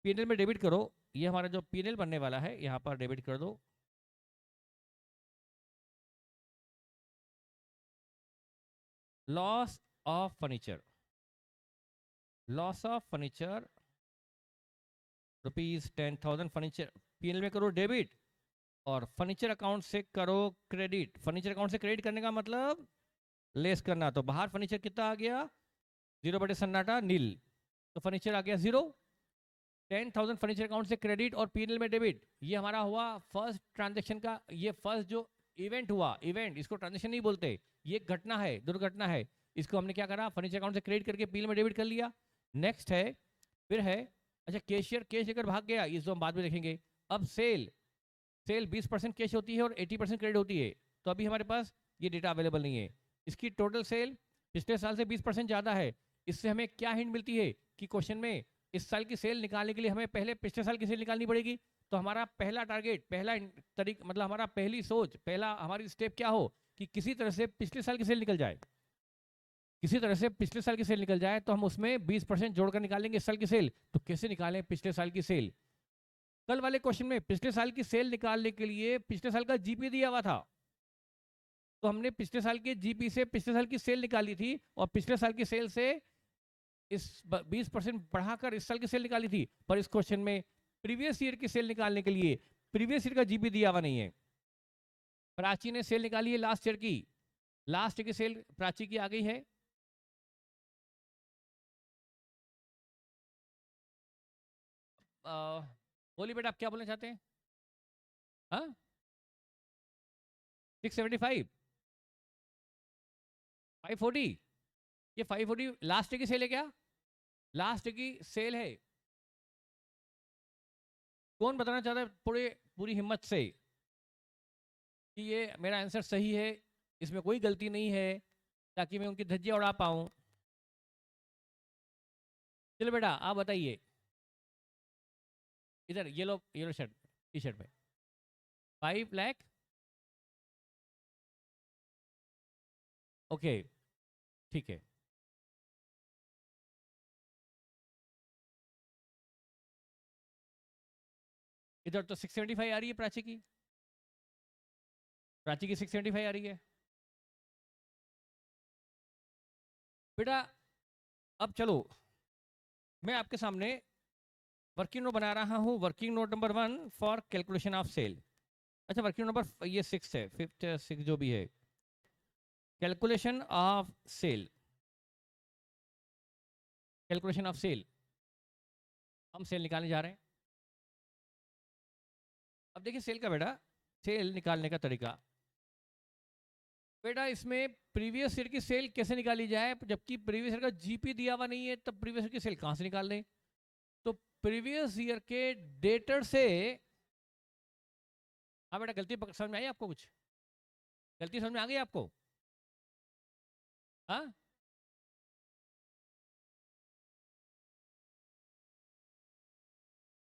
पीएल में डेबिट करो, ये हमारा जो पीएल बनने वाला है यहां पर डेबिट कर दो। Loss of furniture, loss of furniture ₹10,000, furniture PL में करो डेबिट और फर्नीचर अकाउंट से करो क्रेडिट। फर्नीचर अकाउंट से क्रेडिट करने का मतलब लेस करना, तो बाहर फर्नीचर कितना आ गया 0/सन्नाटा नील, तो फर्नीचर आ गया 0। 10,000 फर्नीचर अकाउंट से क्रेडिट और पीएल में डेबिट, ये हमारा हुआ फर्स्ट ट्रांजेक्शन का। ये फर्स्ट जो इवेंट हुआ, इवेंट इसको ट्रांजेक्शन नहीं बोलते, ये घटना है, दुर्घटना है, इसको हमने क्या करा फर्नीचर अकाउंट से क्रेडिट करके पीएल में डेबिट कर लिया। नेक्स्ट है, फिर है, अच्छा कैशियर कैश लेकर भाग गया, ये तो हम बाद में देखेंगे। अब सेल, सेल 20% कैश होती है और 80% क्रेडिट होती है, तो अभी हमारे पास ये डेटा अवेलेबल नहीं है। इसकी टोटल सेल पिछले साल से 20% ज़्यादा है। इससे हमें क्या हिंट मिलती है कि क्वेश्चन में इस साल की सेल निकालने के लिए हमें पहले पिछले साल की सेल निकालनी पड़ेगी। तो हमारा पहला टारगेट, पहला तरीका, मतलब हमारा पहली सोच, पहला हमारी स्टेप क्या हो कि किसी तरह से पिछले साल की सेल निकल जाए, किसी तरह से पिछले साल की सेल निकल जाए, तो हम उसमें 20% जोड़कर निकालेंगे इस साल की सेल। तो कैसे निकालें पिछले साल की सेल? कल वाले क्वेश्चन में पिछले साल की सेल निकालने के लिए पिछले साल का जीपी दिया हुआ था, तो हमने पिछले साल के जीपी से पिछले साल की सेल निकाली थी और पिछले साल की सेल से इस 20% बढ़ाकर इस साल की सेल निकाली थी। पर इस क्वेश्चन में प्रीवियस ईयर की सेल निकालने के लिए प्रीवियस ईयर का जीपी दिया हुआ नहीं है। प्राची ने सेल निकाली है लास्ट ईयर की, लास्ट ईयर की सेल प्राची की आ गई है। बोलिए बेटा, आप क्या बोलना चाहते हैं? हाँ, 675, 540, ये 540 लास्ट की सेल है क्या? लास्ट की सेल है। कौन बताना चाहता है पूरी हिम्मत से कि ये मेरा आंसर सही है, इसमें कोई गलती नहीं है, ताकि मैं उनकी धज्जियां उड़ा पाऊं? चलो बेटा आप बताइए, इधर yellow yellow shirt T shirt में 5 लाख, ओके। ठीक है, इधर तो 675 आ रही है प्राची की, प्राची की 675 आ रही है बेटा। अब चलो मैं आपके सामने वर्किंग नोट बना रहा हूँ, working note number 1 for calculation of sale. अच्छा वर्किंग नंबर ये 6 है, 5th 6 जो भी है, calculation of sale, calculation of sale, हम सेल निकालने जा रहे हैं। अब देखिए सेल का बेटा, सेल निकालने का तरीका बेटा, इसमें प्रीवियस ईयर की सेल कैसे निकाली जाए, जबकि प्रीवियस ईयर का जीपी दिया हुआ नहीं है, तब प्रीवियस ईयर की सेल कहां से निकाल दें। तो प्रीवियस ईयर के डेटर से, हाँ बेटा गलती समझ में आई आपको, कुछ गलती समझ में आ गई आपको? हाँ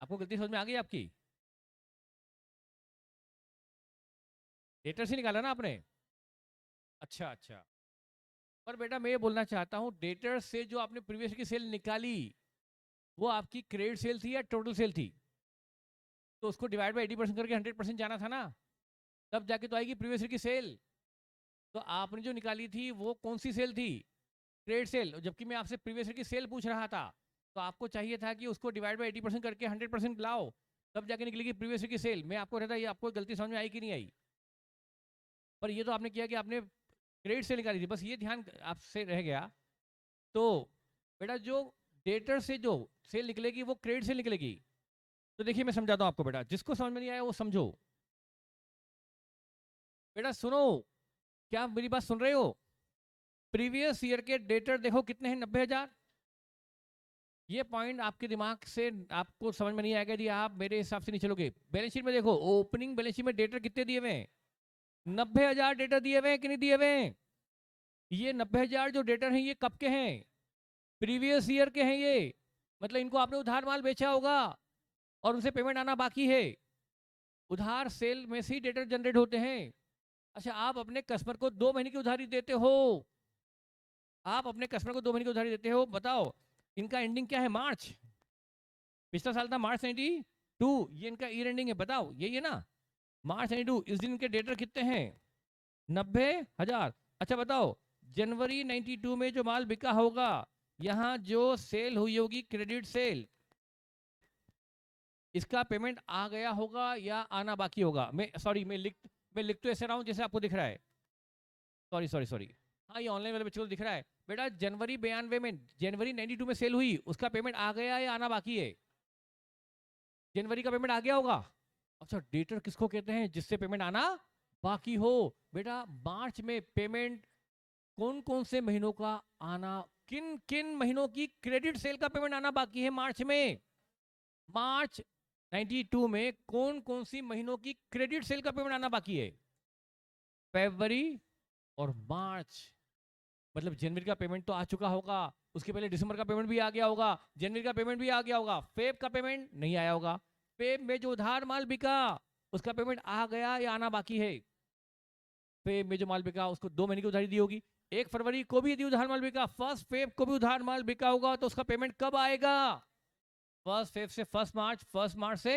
आपको गलती समझ में आ गई आपकी? डेटर से निकाला ना आपने? अच्छा अच्छा, पर बेटा मैं ये बोलना चाहता हूं, डेटर से जो आपने प्रीवियस की सेल निकाली वो आपकी क्रेडिट सेल थी या टोटल सेल थी? तो उसको डिवाइड बाई 80% करके 100% जाना था ना, तब जाके तो आएगी प्रीवियस की सेल। तो आपने जो निकाली थी वो कौन सी सेल थी? Credit sale. जबकि मैं आपसे प्रीवियस की सेल पूछ रहा था, तो आपको चाहिए था कि उसको डिवाइड बाई 80% करके 100% लाओ, तब जाके निकलेगी प्रीवियस की सेल। मैं आपको रहता, ये आपको गलती समझ में आई कि नहीं आई? पर ये तो आपने किया कि आपने क्रेडिट सेल निकाली थी, बस ये ध्यान आपसे रह गया। तो बेटा जो डेटर से जो सेल निकलेगी वो क्रेडिट सेल निकलेगी। तो देखिए मैं समझाता हूं आपको बेटा, जिसको समझ में नहीं आया वो समझो। बेटा सुनो, क्या मेरी बात सुन रहे हो? प्रीवियस ईयर के डेटर देखो कितने हैं, 90,000। ये पॉइंट आपके दिमाग से आपको समझ में नहीं आएगा यदि आप मेरे हिसाब से नहीं चलोगे। बैलेंस शीट में देखो, ओपनिंग बैलेंस शीट में डेटर कितने दिए हुए हैं? 90,000 डेटर दिए हुए हैं कि नहीं दिए हुए हैं? ये 90,000 जो डेटर हैं ये कब के हैं? प्रीवियस ईयर के हैं ये। मतलब इनको आपने उधार माल बेचा होगा और उनसे पेमेंट आना बाकी है। उधार सेल में से ही डेटर जनरेट होते हैं। अच्छा आप अपने कस्टमर को 2 महीने की उधारी देते हो, आप अपने कस्टमर को 2 महीने की उधारी देते हो, बताओ इनका एंडिंग क्या है? मार्च। पिछला साल था मार्च 92, ये इनका ईयर एंडिंग है, बताओ यही है ना, मार्च 92। इस दिन इनके डेटर कितने हैं? 90,000। अच्छा बताओ जनवरी 92 में जो माल बिका होगा, यहां जो सेल हुई होगी क्रेडिट सेल, इसका पेमेंट आ गया होगा या आना बाकी होगा? मैं सॉरी, मैं लिख तो ऐसे रहा हूं जैसे आपको दिख रहा है। सॉरी सॉरी सॉरी, हाँ ये ऑनलाइन वाले बच्चों को दिख रहा है। बेटा जनवरी 92 में, जनवरी 92 में सेल हुई, उसका पेमेंट आ गया या आना बाकी है? जनवरी का पेमेंट आ गया होगा। अच्छा डेटर किसको कहते हैं? जिससे पेमेंट आना बाकी हो। बेटा मार्च में पेमेंट कौन कौन से महीनों का आना, किन किन महीनों की क्रेडिट सेल का पेमेंट आना बाकी है मार्च में? मार्च 92 में कौन कौन सी महीनों की क्रेडिट सेल का पेमेंट आना बाकी है? फरवरी और मार्च। मतलब जनवरी का पेमेंट तो आ चुका होगा, उसके पहले दिसंबर का पेमेंट भी आ गया होगा, जनवरी का पेमेंट भी आ गया होगा, फेब का पेमेंट नहीं आया होगा। फेब में जो उधार माल बिका उसका पेमेंट आ गया या आना बाकी है? फेब में जो माल बिका उसको 2 महीने की उधारी दी होगी। 1 फरवरी को भी यदि उधार माल बिका, 1 फेब को भी उधार माल बिका होगा, तो उसका पेमेंट कब आएगा? 1 फेब से 1 मार्च, 1 मार्च से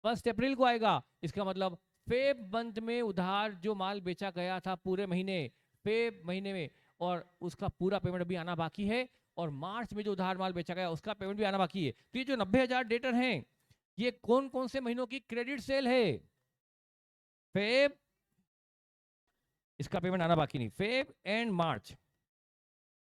1 अप्रैल को आएगा। इसका मतलब फेब मंथ में उधार जो माल बेचा गया था पूरे महीने, फेब महीने में, और उसका पूरा पेमेंट अभी आना बाकी है। और मार्च में जो उधार माल बेचा गया उसका पेमेंट भी आना बाकी है। तो ये जो 90,000 डेटर हैं, ये कौन कौन से महीनों की क्रेडिट सेल है? फेब, इसका पेमेंट आना बाकी नहीं, फेब एंड मार्च,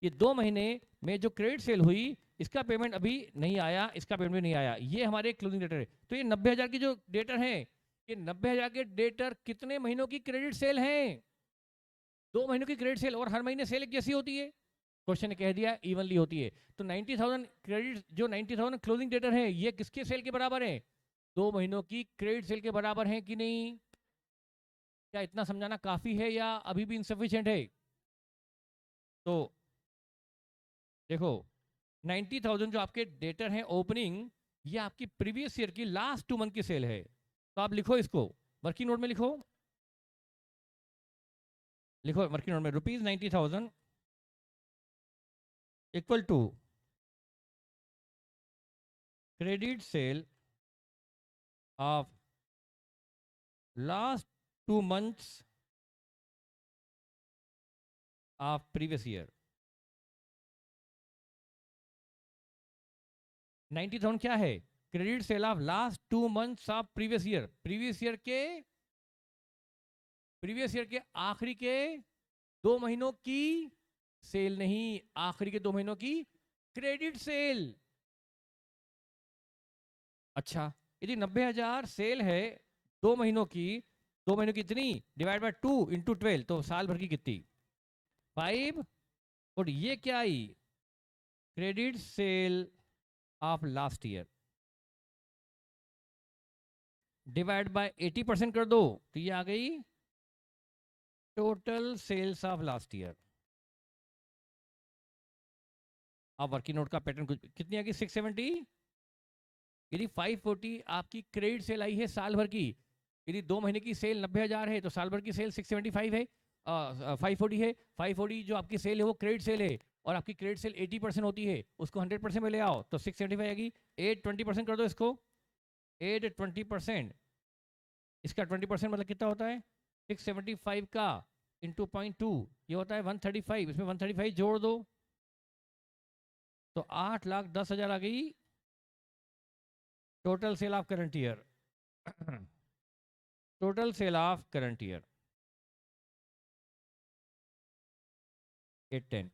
ये 2 महीने में जो क्रेडिट सेल हुई इसका पेमेंट अभी नहीं आया, इसका पेमेंट भी नहीं आया। ये हमारे क्लोजिंग डेटर है। तो ये 90,000 की जो डेटर हैं, ये 90,000 के डेटर कितने महीनों की क्रेडिट सेल हैं? 2 महीनों की क्रेडिट सेल, और हर महीने सेल एक जैसी होती है? क्वेश्चन ने कह दिया इवनली होती है। तो 90,000 क्रेडिट, जो 90,000 क्लोजिंग डेटर है, ये किसके सेल के बराबर है? 2 महीनों की क्रेडिट सेल के बराबर है कि नहीं? क्या इतना समझाना काफी है या अभी भी इनसफिशिएंट है? तो देखो 90,000 जो आपके डेटर हैं ओपनिंग, ये आपकी प्रीवियस ईयर की लास्ट 2 मंथ की सेल है। तो आप लिखो इसको, वर्किंग नोट में लिखो, लिखो वर्किंग नोट में, ₹90,000 equal to credit sale of last 2 months of previous year. 90,000 क्या है? Credit sale of last 2 months of previous year. Previous year के आखिरी के 2 महीनों की सेल नहीं, आखिरी के 2 महीनों की क्रेडिट सेल। अच्छा, यदि 90,000 सेल है 2 महीनों की, 2 महीनों की इतनी डिवाइड बाय 2 × 12, तो साल भर की कितनी? 5। और ये क्या आई? Credit sale of last year divide by 80% कर दो, तो ये आ गई total sales of last year. अब वर्किंग नोट का पैटर्न कुछ कितनी आ गई? 670। यदि 540 आपकी क्रेडिट सेल आई है साल भर की, यदि 2 महीने की सेल 90,000 है, तो साल भर की सेल 675 है, 540 है। 540 जो आपकी सेल है वो क्रेडिट सेल है, और आपकी क्रेडिट सेल 80% होती है, उसको 100% में ले आओ तो 675 आएगी। 8 20% कर दो इसको, 8 20%, इसका 20% मतलब कितना होता है? 675 का इंटू 0.2, ये होता है 135। इसमें 135 जोड़ दो तो 8,10,000 आ गई total sale of current year. Total sale of current year 810।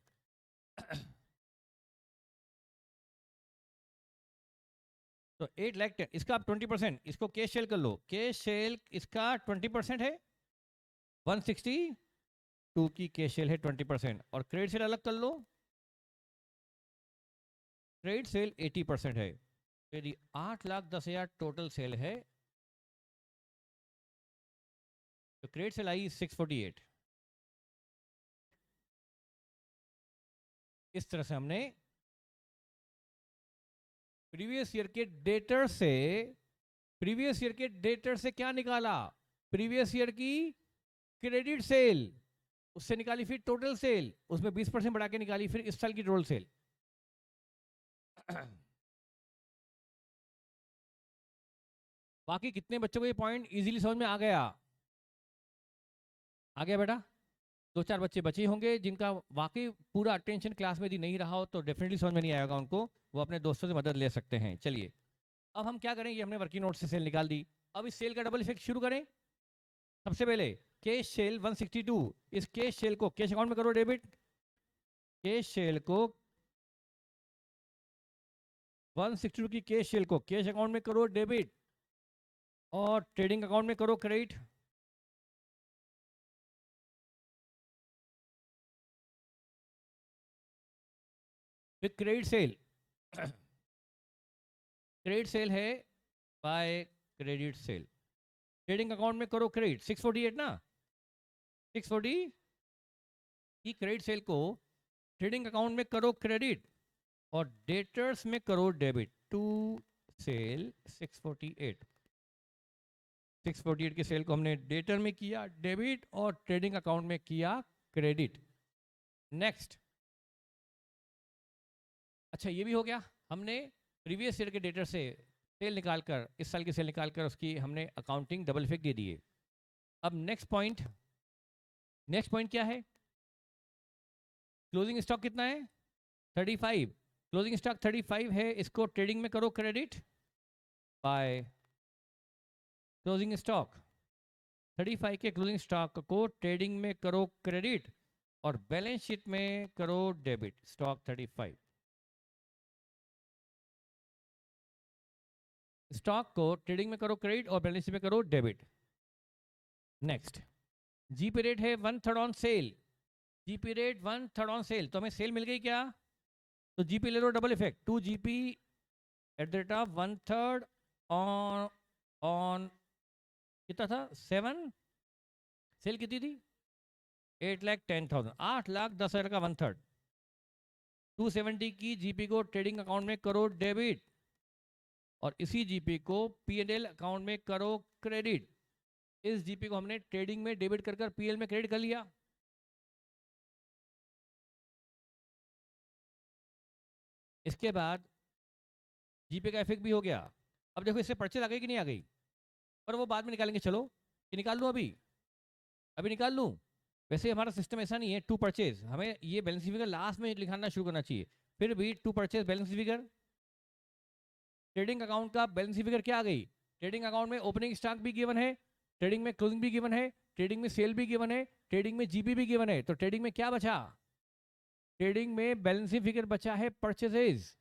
तो 8,10,000, इसका आप 20%, इसको कैश सेल कर लो। कैश सेल इसका 20% है, 162 की कैश सेल है 20%, और क्रेडिट सेल अलग कर लो, क्रेडिट सेल 80% है। यदि 8,10,000 टोटल सेल है, तो क्रेडिट सेल आई 648। इस तरह से हमने प्रीवियस ईयर के डेटर से क्या निकाला? प्रीवियस ईयर की क्रेडिट सेल, उससे निकाली फिर टोटल सेल, उसमें 20% बढ़ा के निकाली फिर इस साल की टोटल सेल। बाकी कितने बच्चों को ये पॉइंट इजीली समझ में आ गया? आ गया बेटा? 2-4 बच्चे बचे होंगे जिनका वाकई पूरा अटेंशन क्लास में यदि नहीं रहा हो तो डेफिनेटली समझ में नहीं आएगा उनको, वो अपने दोस्तों से मदद ले सकते हैं। चलिए अब हम क्या करेंगे, हमने वर्किंग नोट से सेल निकाल दी, अब इस सेल का डबल इफेक्ट शुरू करें। सबसे पहले कैश सेल 162, इस कैश सेल को कैश अकाउंट में करो डेबिट। कैश सेल को 162 की कैश सेल को कैश अकाउंट में करो डेबिट, और ट्रेडिंग अकाउंट में करो credit. With credit sale, credit sale है by credit sale. Trading account में करो क्रेडिट 648 ना, 640 की क्रेडिट सेल को ट्रेडिंग अकाउंट में करो क्रेडिट, और डेटर्स में करो डेबिट टू सेल 648। 648 की सेल को हमने डेटर में किया डेबिट, और ट्रेडिंग अकाउंट में किया क्रेडिट। नेक्स्ट, अच्छा ये भी हो गया, हमने प्रीवियस ईयर के डेटर से सेल निकालकर, इस साल की सेल निकालकर उसकी हमने अकाउंटिंग डबल इफेक्ट दे दिए। अब नेक्स्ट पॉइंट क्या है? क्लोजिंग स्टॉक कितना है? 35। क्लोजिंग स्टॉक 35 है, इसको ट्रेडिंग में करो क्रेडिट बाय क्लोजिंग स्टॉक। 35 के क्लोजिंग स्टॉक को ट्रेडिंग में करो क्रेडिट, और बैलेंस शीट में करो डेबिट स्टॉक 35। स्टॉक को ट्रेडिंग में करो क्रेडिट और बैलेंस शीट में करो डेबिट। नेक्स्ट, जीपी रेट है 1/3 on sale. GP rate 1/3 on sale, तो हमें सेल मिल गई क्या? तो जीपी ले लो double effect, 2 GP at the rate of 1/3 on कितना था? 7। सेल कितनी थी? 8,10,000, 8,10,000 का 1/3। 270 की जीपी को ट्रेडिंग अकाउंट में करो डेबिट, और इसी जीपी को पीएनएल अकाउंट में करो क्रेडिट। इस जीपी को हमने ट्रेडिंग में डेबिट कर पीएल में क्रेडिट कर लिया। इसके बाद जीपे का इफेक्ट भी हो गया। अब देखो इससे परचेज आ गई कि नहीं आ गई, पर वो बाद में निकालेंगे। चलो कि निकाल लूँ अभी, अभी निकाल लूँ। वैसे हमारा सिस्टम ऐसा नहीं है टू परचेज, हमें ये बैलेंस फिगर लास्ट में लिखाना शुरू करना चाहिए। फिर भी to purchase balance figure, trading account का बैलेंस फिगर क्या आ गई? ट्रेडिंग अकाउंट में ओपनिंग स्टॉक भी गिवन है, ट्रेडिंग में क्लोजिंग भी गिवन है, ट्रेडिंग में सेल भी गिवन है, ट्रेडिंग में जीपी भी गिवन है। तो ट्रेडिंग में क्या बचा? ट्रेडिंग में बैलेंसिंग फिगर बचा है परचेजेज,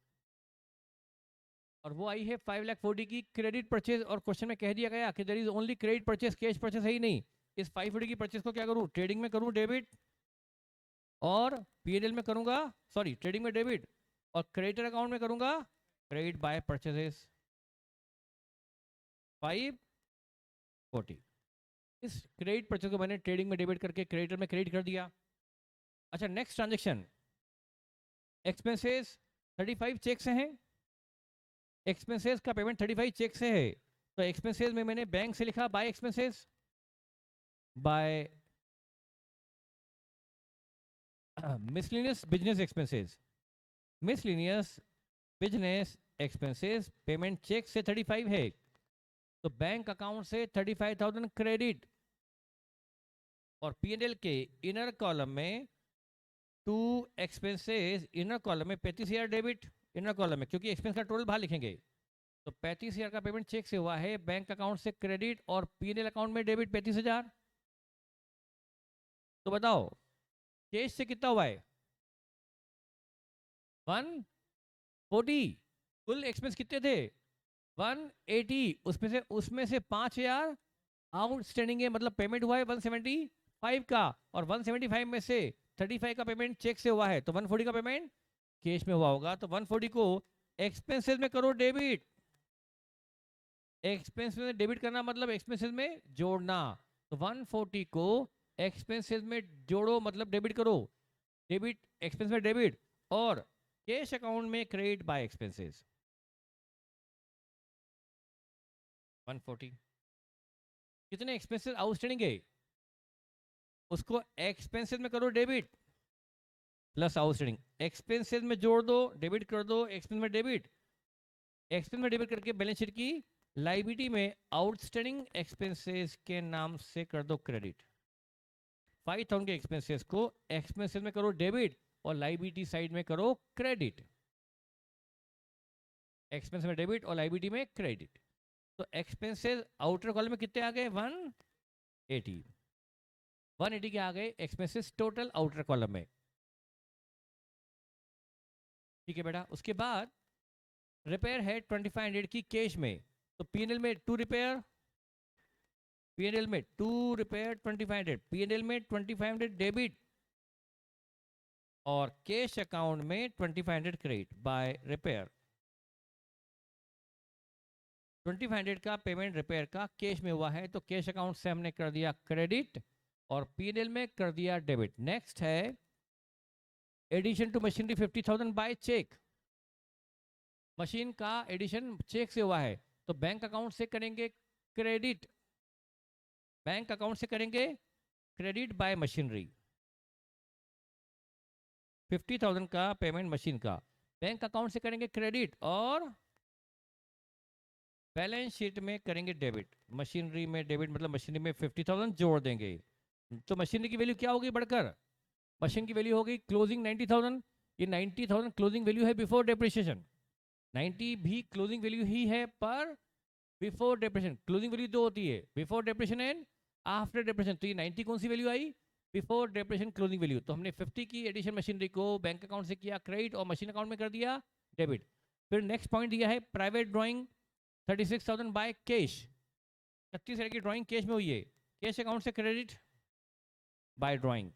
और वो आई है 5,40,000 की क्रेडिट परचेज। और क्वेश्चन में कह दिया गया कि there is only credit purchase, cash purchase है ही नहीं। इस 540 की परचेज को क्या करूं? ट्रेडिंग में करूं डेबिट, और पीएनएल में करूंगा, सॉरी ट्रेडिंग में डेबिट, और क्रेडिटर अकाउंट में करूंगा क्रेडिट बाय परचेजेस 540। इस क्रेडिट परचेज को मैंने ट्रेडिंग में डेबिट करके क्रेडिटर में क्रेडिट कर दिया। अच्छा, नेक्स्ट ट्रांजेक्शन, एक्सपेंसेस 35 चेक से हैं, एक्सपेंसेस का पेमेंट 35 चेक से है। तो एक्सपेंसेस में मैंने बैंक से लिखा by expenses, by miscellaneous business expenses, miscellaneous business expenses payment cheque से 35 है, तो बैंक अकाउंट से 35,000 क्रेडिट। और पीएनएल के इनर कॉलम में टू एक्सपेंसेस, इनर कॉलम में 35,000 डेबिट, इनर कॉलम में क्योंकि एक्सपेंस का टोटल बाहर लिखेंगे। तो 35,000 का पेमेंट चेक से हुआ है, बैंक अकाउंट से क्रेडिट और पीएनएल अकाउंट में डेबिट 35,000। तो बताओ कैश से कितना हुआ है? 140। कुल एक्सपेंस कितने थे? 180। उसमें से 5,000 आउटस्टैंडिंग है, मतलब पेमेंट हुआ है 175 का, और 175 में से 35 का पेमेंट चेक से हुआ है, तो 140 का पेमेंट कैश में हुआ होगा। तो 140 को एक्सपेंसेस में करो डेबिट, एक्सपेंस में डेबिट करना मतलब एक्सपेंसेस में जोड़ना। तो 140 को एक्सपेंसेस में जोड़ो, मतलब डेबिट करो, डेबिट एक्सपेंस में डेबिट, और कैश अकाउंट में क्रेडिट बाय एक्सपेंसेस 140। कितने एक्सपेंसेस आउटस्टैंडिंग है उसको एक्सपेंसेस में करो डेबिट, प्लस आउटस्टैंडिंग एक्सपेंसेस में जोड़ दो, डेबिट कर दो, एक्सपेंस में डेबिट, एक्सपेंस में डेबिट करके बैलेंस शीट की लाइबिलिटी में आउटस्टैंडिंग एक्सपेंसेस के नाम से कर दो क्रेडिट। 5,000 के एक्सपेंसेस को एक्सपेंसेस में करो डेबिट, और लाइबिलिटी साइड में करो क्रेडिट, एक्सपेंस में डेबिट और लाइबिलिटी में क्रेडिट। तो एक्सपेंसेस आउटर कॉलम में कितने आ गए? 180। 180 के आ गए एक्सपेंसेस टोटल आउटर कॉलम में। ठीक है बेटा। उसके बाद रिपेयर है 2500 की कैश में, तो पीएनएल में टू रिपेयर, पीएनएल में टू रिपेयर 2500, पीएनएल में 2500 डेबिट, और कैश अकाउंट में 2500 क्रेडिट बाय रिपेयर। 2500 का पेमेंट रिपेयर का कैश में हुआ है, तो कैश अकाउंट से हमने कर दिया क्रेडिट और पीएनएल में कर दिया डेबिट। नेक्स्ट है addition to machinery 50,000 by cheque, machine का एडिशन चेक से हुआ है, तो बैंक अकाउंट से करेंगे क्रेडिट, बैंक अकाउंट से करेंगे क्रेडिट बाय मशीनरी। 50,000 का पेमेंट मशीन का, बैंक अकाउंट से करेंगे क्रेडिट और बैलेंस शीट में करेंगे डेबिट। मशीनरी में डेबिट मतलब मशीनरी में 50,000 जोड़ देंगे, तो मशीनरी की वैल्यू क्या होगी बढ़कर? मशीन की वैल्यू होगी क्लोजिंग 90,000। ये 90,000 क्लोजिंग वैल्यू है बिफोर डेप्रिसिएशन, 90 भी क्लोजिंग वैल्यू ही है पर बिफोर डेप्रिसिएशन। क्लोजिंग वैल्यू दो होती है, before depreciation and after depreciation. तो ये 90 कौन सी वैल्यू आई? Before depreciation closing value. तो हमने 50 की एडिशन मशीनरी को बैंक अकाउंट से किया क्रेडिट और मशीन अकाउंट में कर दिया डेबिट। फिर नेक्स्ट पॉइंट दिया है प्राइवेट ड्राइंग 36,000 बाय कैश, 36,000 की ड्राइंग कैश में हुई है, कैश अकाउंट से क्रेडिट बाय ड्राइंग।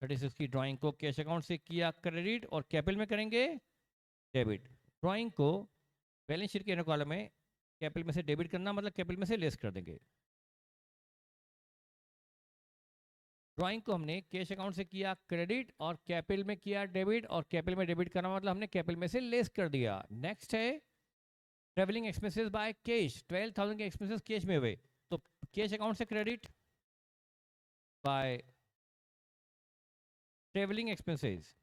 36 की ड्राइंग को कैश अकाउंट से किया क्रेडिट और कैपिटल में करेंगे डेबिट। ड्राइंग को बैलेंस शीट के इनर कॉलम में कैपिटल में से डेबिट करना मतलब कैपिटल में से लेस कर देंगे। ड्राइंग को हमने कैश अकाउंट से किया क्रेडिट और कैपिटल में किया डेबिट, और कैपिटल में डेबिट करना मतलब हमने कैपिटल में से लेस कर दिया। नेक्स्ट है ट्रेवलिंग एक्सपेंसेस बाय कैश, 12,000 के एक्सपेंसेस कैश में हुए, तो कैश अकाउंट से credit by travelling expenses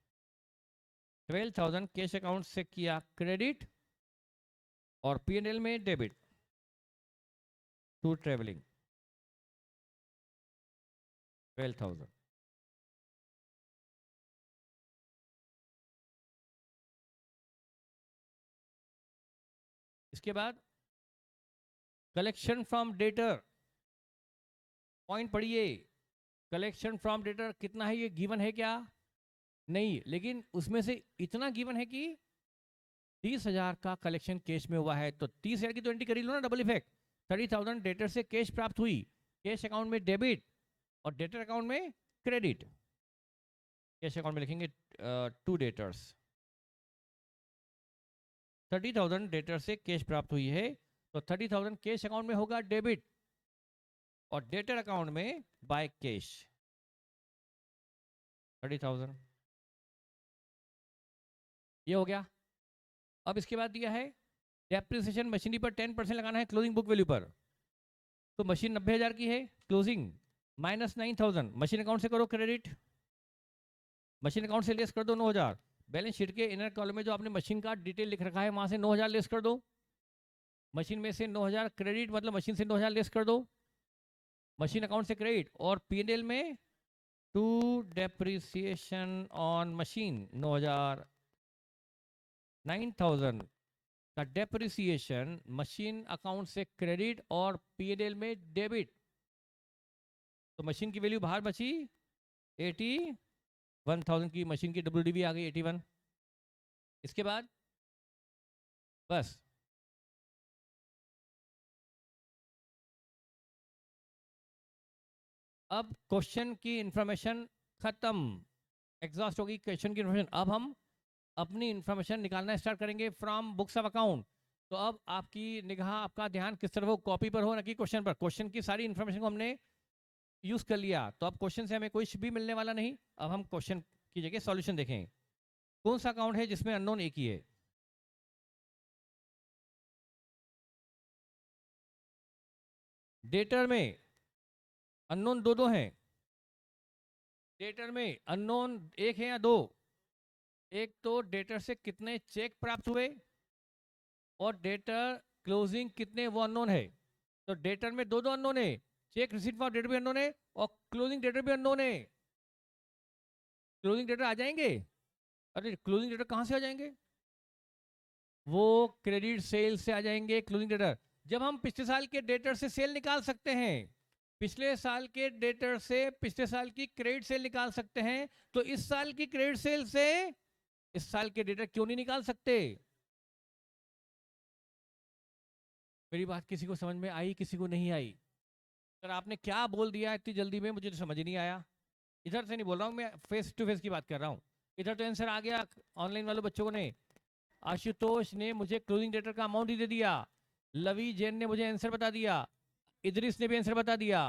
12,000 cash account से किया क्रेडिट और P&L में डेबिट टू ट्रेवलिंग 12,000। इसके बाद कलेक्शन फ्रॉम डेटर, पॉइंट पढ़िए, कलेक्शन फ्रॉम डेटर कितना है, ये गिवन है क्या? नहीं, लेकिन उसमें से इतना गिवन है कि 30,000 का कलेक्शन कैश में हुआ है, तो 30,000 की तो एंट्री कर ही लो ना, डबल इफेक्ट। 30,000 डेटर से कैश प्राप्त हुई, कैश अकाउंट में डेबिट और डेटर अकाउंट में क्रेडिट। कैश अकाउंट में लिखेंगे टू डेटर्स। 30,000 डेटर से कैश प्राप्त हुई है, तो 30,000 कैश अकाउंट में होगा डेबिट और डेटर अकाउंट में बाय कैश 30,000। ये हो गया। अब इसके बाद दिया है डेप्रिसिएशन मशीनरी पर 10% लगाना है क्लोजिंग बुक वैल्यू पर। तो मशीन 90,000 की है, क्लोजिंग माइनस 9,000, मशीन अकाउंट से करो क्रेडिट, मशीन अकाउंट से लेस कर दो 9,000। बैलेंस शीट के इनर कॉलम में जो आपने मशीन का डिटेल लिख रखा है वहां से 9,000 लेस कर दो, मशीन में से 9,000 क्रेडिट, मतलब मशीन से 9,000 लेस कर दो, मशीन अकाउंट से क्रेडिट, और P&L में टू डेप्रिसिएशन ऑन मशीन 9,000, 9,000 का डेप्रिसिएशन मशीन अकाउंट से क्रेडिट और P&L में डेबिट। तो मशीन की वैल्यू बाहर बची 81,000 की, मशीन की WDV आ गई 81। इसके बाद बस अब क्वेश्चन की इंफॉर्मेशन खत्म, एग्जॉस्ट होगी क्वेश्चन की इंफॉर्मेशन। अब हम अपनी इंफॉर्मेशन निकालना स्टार्ट करेंगे फ्रॉम बुक्स ऑफ अकाउंट। तो अब आपकी निगाह, आपका ध्यान किस तरफ हो, कॉपी पर हो ना कि क्वेश्चन पर। क्वेश्चन की सारी इंफॉर्मेशन को हमने यूज कर लिया, तो अब क्वेश्चन से हमें कुछ भी मिलने वाला नहीं। अब हम क्वेश्चन की जगह सॉल्यूशन देखें। कौन सा अकाउंट है जिसमें अननोन एक ही है? डेटर में अननोन दो दो हैं, डेटर में अननोन एक है या दो? एक तो डेटर से कितने चेक प्राप्त हुए और डेटर क्लोजिंग कितने, वो अननोन है। तो डेटर में दो दो अननोन है, चेक रिसीट फॉर डेटर भी अननोन है और क्लोजिंग डेटर भी अननोन है। क्लोजिंग डेटर आ जाएंगे? अरे क्लोजिंग डेटर कहां से आ जाएंगे? वो क्रेडिट सेल से आ जाएंगे क्लोजिंग डेटर। जब हम पिछले साल के डेटर से सेल निकाल सकते हैं, पिछले साल के डेटर से पिछले साल की क्रेडिट सेल निकाल सकते हैं, तो इस साल की क्रेडिट सेल से इस साल के डेटर क्यों नहीं निकाल सकते? मेरी बात किसी को समझ में आई, किसी को नहीं आई? सर आपने क्या बोल दिया इतनी जल्दी में, मुझे तो समझ ही नहीं आया। इधर से नहीं बोल रहा हूँ मैं, फेस टू फेस की बात कर रहा हूँ। इधर तो आंसर आ गया ऑनलाइन वालों बच्चों ने। आशुतोष ने मुझे क्लोजिंग डेटर का अमाउंट ही दे दिया, लवी जैन ने मुझे आंसर बता दिया, इदरीस ने भी आंसर बता दिया।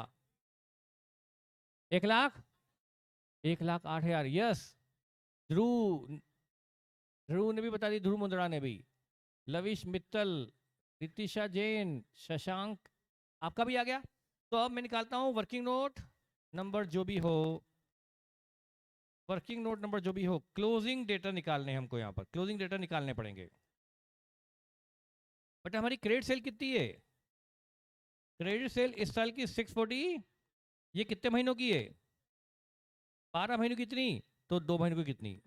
1,00,000, 1,08,000, यस। ध्रुव, ध्रुव ने भी बता दी, ध्रुव मुंद्रा ने भी, लविश मित्तल, रितिशा जैन, शशांक, आपका भी आ गया। तो अब मैं निकालता हूं वर्किंग नोट नंबर जो भी हो, वर्किंग नोट नंबर जो भी हो, क्लोजिंग डेटा निकालने हैं हमको, यहां पर क्लोजिंग डेटा निकालने पड़ेंगे। बट हमारी क्रेडिट सेल कितनी है? क्रेडिट सेल इस साल की 640, ये कितने महीनों की है? 12 महीनों की कितनी, तो 2 महीनों की कितनी?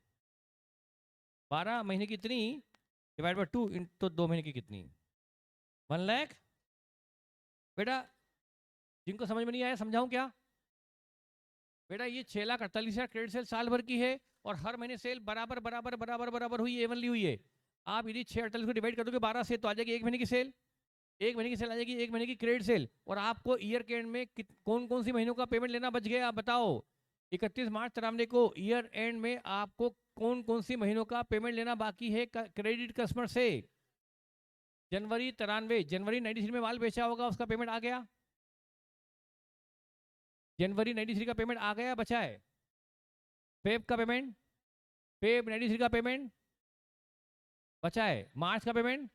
12 महीने की कितनी डिवाइड बाय 2, तो 2 महीने की कितनी? 1 लाख। बेटा जिनको समझ में नहीं आया समझाऊं क्या? बेटा ये 6,48,000 क्रेडिट सेल साल भर की है और हर महीने सेल बराबर बराबर बराबर बराबर हुई है, एवनली हुई है। आप यदि 6,48 को डिवाइड कर दोगे 12 से, तो आ जाएगी एक महीने की सेल, एक महीने की सेल आ जाएगी, एक महीने की क्रेडिट सेल। और आपको ईयर के एंड में कौन कौन सी महीनों का पेमेंट लेना बच गया, आप बताओ। 31 मार्च तरावने को ईयर एंड में आपको कौन कौन सी महीनों का पेमेंट लेना बाकी है क्रेडिट कस्टमर से? जनवरी 93, जनवरी 93 में माल बेचा होगा, उसका पेमेंट आ गया। जनवरी 93 का पेमेंट आ गया, बचा है। फेब का पेमेंट, फेब 93 का पेमेंट बचा है। मार्च का पेमेंट,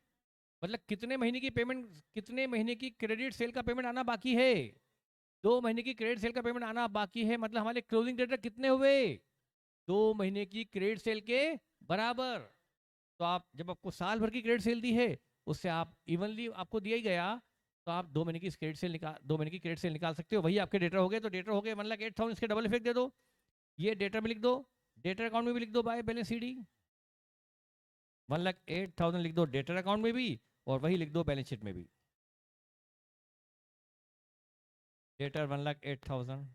मतलब कितने महीने की पेमेंट, कितने महीने की क्रेडिट सेल का पेमेंट आना बाकी है? 2 महीने की क्रेडिट सेल का पेमेंट आना बाकी है, मतलब हमारे क्लोजिंग डेटर कितने हुए? 2 महीने की क्रेडिट सेल के बराबर। तो आप जब आपको साल भर की क्रेडिट सेल दी है, उससे आप इवनली आपको दिया ही गया, तो आप 2 महीने की क्रेडिट सेल निकाल 2 महीने की क्रेडिट सेल निकाल सकते हो। वही आपके डेटर हो गए। तो डेटर हो गए 1,08,000, इसके डबल इफेक्ट दे दो, ये डेटर में लिख दो, डेटर अकाउंट में भी लिख दो बाय बैलेंस सीडी, 1,08,000 लिख दो डेटर अकाउंट में भी, और वही लिख दो बैलेंस शीट में भी, डेटर 1,08,000।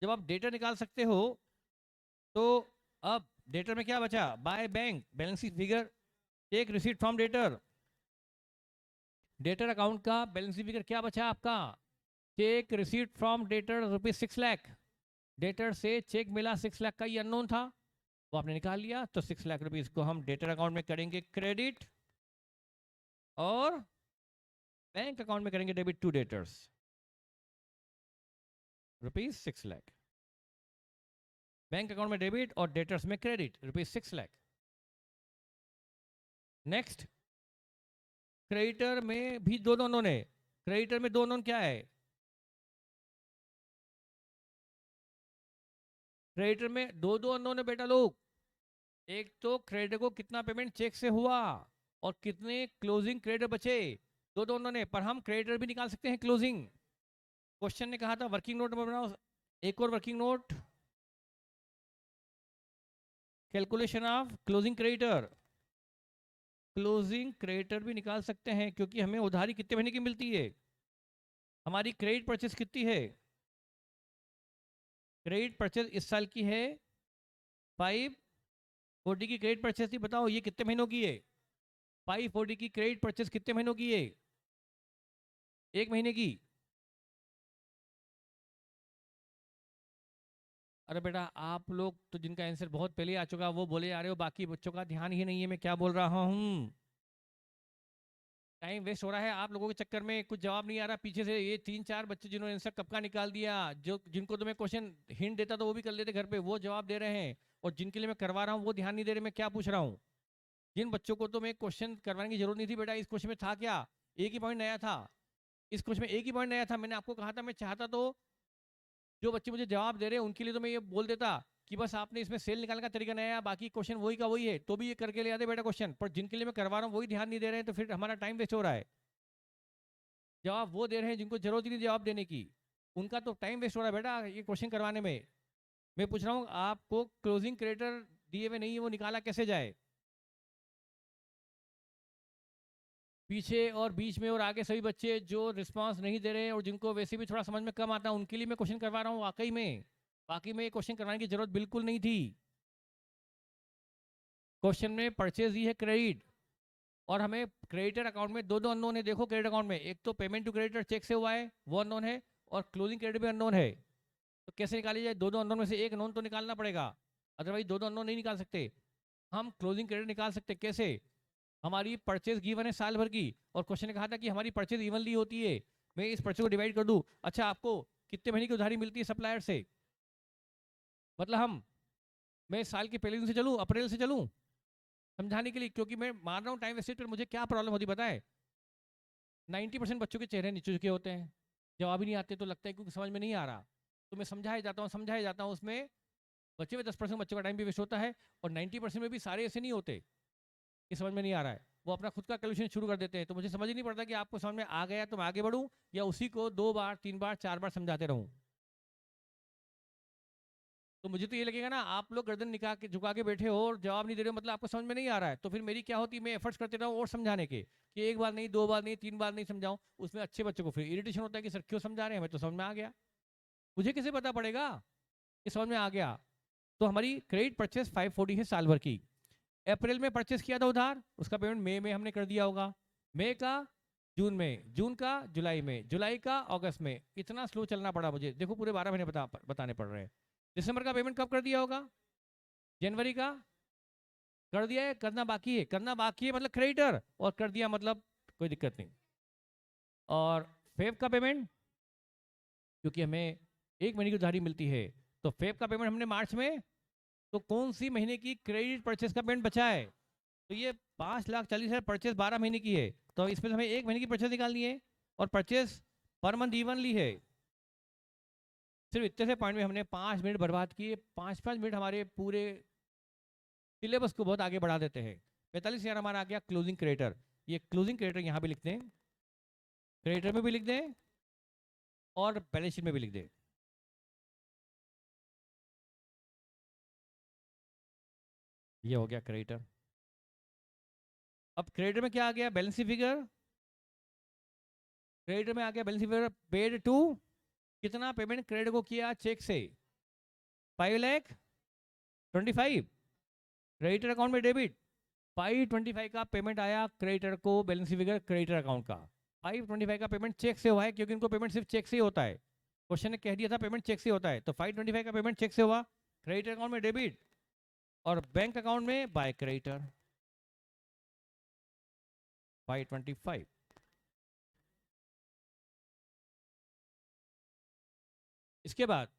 जब आप डेटर निकाल सकते हो, तो अब डेटर में क्या बचा? By bank balance sheet figure, take receipt from debtor. Debtor account का बैलेंस शीट फिगर क्या बचा आपका? Take receipt from debtor ₹6 lakh. Debtor से चेक मिला 6 लाख का, ये अननोन था, वो आपने निकाल लिया। तो 6 लाख रुपीज को हम डेटर अकाउंट में करेंगे क्रेडिट, और बैंक अकाउंट में करेंगे debit to debtors, ₹6 lakh. Bank account में डेबिट और डेटर्स में क्रेडिट, ₹6 लाख। नेक्स्ट, क्रेडिटर में भी दो अननोन है। क्रेडिटर में 2 अननोन क्या है? क्रेडिटर में दो अननोन है बेटा लोग। एक तो क्रेडिटर को कितना पेमेंट चेक से हुआ, और कितने क्लोजिंग क्रेडिटर बचे, दो अननोन है। पर हम क्रेडिटर भी निकाल सकते हैं क्लोजिंग। क्वेश्चन ने कहा था वर्किंग नोट बनाओ, एक और working note, calculation of closing creditor. Closing creditor भी निकाल सकते हैं, क्योंकि हमें उधारी कितने महीने की मिलती है, हमारी क्रेडिट परचेस कितनी है? क्रेडिट परचेस इस साल की है 540 की क्रेडिट परचेस थी। बताओ ये कितने महीनों की है? 540 की क्रेडिट परचेस कितने महीनों की है? 1 महीने की। अरे बेटा आप लोग तो जिनका आंसर बहुत पहले आ चुका वो बोले आ रहे हो, बाकी बच्चों का ध्यान ही नहीं है मैं क्या बोल रहा हूँ। टाइम वेस्ट हो रहा है आप लोगों के चक्कर में, कुछ जवाब नहीं आ रहा पीछे से। ये 3-4 बच्चे जिन्होंने आंसर कब का निकाल दिया, जो जिनको तो मैं क्वेश्चन हिंट देता तो वो भी कर लेते घर पे, वो जवाब दे रहे हैं। और जिनके लिए मैं करवा रहा हूँ वो ध्यान नहीं दे रहे मैं क्या पूछ रहा हूँ। जिन बच्चों को तो मैं क्वेश्चन करवाने की जरूरत नहीं थी बेटा, इस क्वेश्चन में था क्या? एक ही पॉइंट नया था। इस क्वेश्चन में एक ही पॉइंट नया था। मैंने आपको कहा था मैं चाहता तो जो बच्चे मुझे जवाब दे रहे हैं उनके लिए तो मैं ये बोल देता कि बस आपने इसमें सेल निकालने का तरीका नया है, बाकी क्वेश्चन वही का वही है, तो भी ये करके ले आते बेटा क्वेश्चन। पर जिनके लिए मैं करवा रहा हूँ वही ध्यान नहीं दे रहे हैं, तो फिर हमारा टाइम वेस्ट हो रहा है। जवाब वो दे रहे हैं जिनको जरूरत ही नहीं जवाब देने की, उनका तो टाइम वेस्ट हो रहा है बेटा ये क्वेश्चन करवाने में। मैं पूछ रहा हूँ आपको क्लोजिंग क्रेडिटर दिए हुए नहीं है, वो निकाला कैसे जाए? पीछे और बीच में और आगे सभी बच्चे जो रिस्पांस नहीं दे रहे हैं और जिनको वैसे भी थोड़ा समझ में कम आता है उनके लिए मैं क्वेश्चन करवा रहा हूँ वाकई में। बाकी में क्वेश्चन करवाने की जरूरत बिल्कुल नहीं थी। क्वेश्चन में परचेज दी है क्रेडिट, और हमें क्रेडिटर अकाउंट में दो अननोन है। देखो क्रेडिट अकाउंट में एक तो पेमेंट टू क्रेडिटर चेक से हुआ है वो अननोन है, और क्लोजिंग क्रेडिट भी अननोन है। तो कैसे निकाली जाए? दो अननोन में से एक अननोन तो निकालना पड़ेगा, अदरवाइज दो अननोन नहीं निकाल सकते। हम क्लोजिंग क्रेडिट निकाल सकते कैसे? हमारी परचेज गिवन है साल भर की, और क्वेश्चन ने कहा था कि हमारी परचेज इवनली होती है। मैं इस परचेज को डिवाइड कर दूं, अच्छा आपको कितने महीने की उधारी मिलती है सप्लायर से? मतलब मैं साल के पहले दिन से चलूं, अप्रैल से चलूं समझाने के लिए, क्योंकि मैं मान रहा हूँ टाइम वेस्टेज पर मुझे क्या प्रॉब्लम होती पता है? 90% बच्चों के चेहरे नीचे झुके होते हैं, जवाब ही नहीं आते, तो लगता है क्योंकि समझ में नहीं आ रहा। तो मैं समझाया जाता हूँ उसमें बच्चे में 10% बच्चों का टाइम भी वेस्ट होता है, और 90% में भी सारे ऐसे नहीं होते कि समझ में नहीं आ रहा है, वो अपना खुद का कैलकुलेशन शुरू कर देते हैं। तो मुझे समझ ही नहीं पड़ता कि आपको समझ में आ गया तो मैं आगे बढ़ूं, या उसी को 2 बार 3 बार 4 बार समझाते रहूं। तो मुझे तो ये लगेगा ना आप लोग गर्दन निकाल के झुका के बैठे हो और जवाब नहीं दे रहे हो, मतलब आपको समझ में नहीं आ रहा है। तो फिर मेरी क्या होती है, मैं एफर्ट्स करते रहूं और समझाने के, कि एक बार नहीं 2 बार नहीं 3 बार नहीं समझाऊं। उसमें अच्छे बच्चों को फिर इरिटेशन होता है कि सर क्यों समझा रहे हैं, हमें तो समझ में आ गया। मुझे कैसे पता पड़ेगा कि समझ में आ गया? तो हमारी क्रेडिट परचेस 540 है साल भर की। अप्रैल में परचेस किया था उधार, उसका पेमेंट मई में हमने कर दिया होगा, मई का जून में, जून का जुलाई में, जुलाई का अगस्त में। इतना स्लो चलना पड़ा मुझे, देखो पूरे 12 महीने बताने पड़ रहे हैं। दिसंबर का पेमेंट कब कर दिया होगा? जनवरी का कर दिया है, करना बाकी है, करना बाकी है मतलब क्रेडिटर, और कर दिया मतलब कोई दिक्कत नहीं। और फेब का पेमेंट, क्योंकि हमें 1 महीने की उधारी मिलती है, तो फेब का पेमेंट हमने मार्च में। तो कौन सी महीने की क्रेडिट परचेस का पेमेंट बचा है? तो ये 5,40,000 परचेस 12 महीने की है, तो इसमें हमें 1 महीने की परचेस निकालनी है, और परचेस पर मंथ इवनली है। सिर्फ इतने से पॉइंट में हमने 5 मिनट बर्बाद किए। 5-5 मिनट हमारे पूरे सिलेबस को बहुत आगे बढ़ा देते हैं। 45,000 हमारा आ गया क्लोजिंग क्रेडिटर। ये क्लोजिंग क्रेडिटर यहाँ पे लिखते हैं, क्रेडिटर में भी लिख दें और बैलेंस शीट में भी लिख दें। ये हो गया क्रेडिटर। अब क्रेडिटर में क्या आ गया? Balance sheet figure. क्रेडिटर में आ गया balance sheet figure paid to, कितना पेमेंट क्रेडिट को किया चेक से? 5,25,000। क्रेडिटर अकाउंट में डेबिट 525 का पेमेंट आया क्रेडिटर को, balance sheet figure creditor account का। 525 का पेमेंट चेक से हुआ है, क्योंकि इनको पेमेंट सिर्फ चेक से ही होता है। क्वेश्चन ने कह दिया था पेमेंट चेक से होता है, तो 525 का पेमेंट चेक से हुआ, क्रेडिटर अकाउंट में डेबिट, और बैंक अकाउंट में बाय क्रेडिटर 525। इसके बाद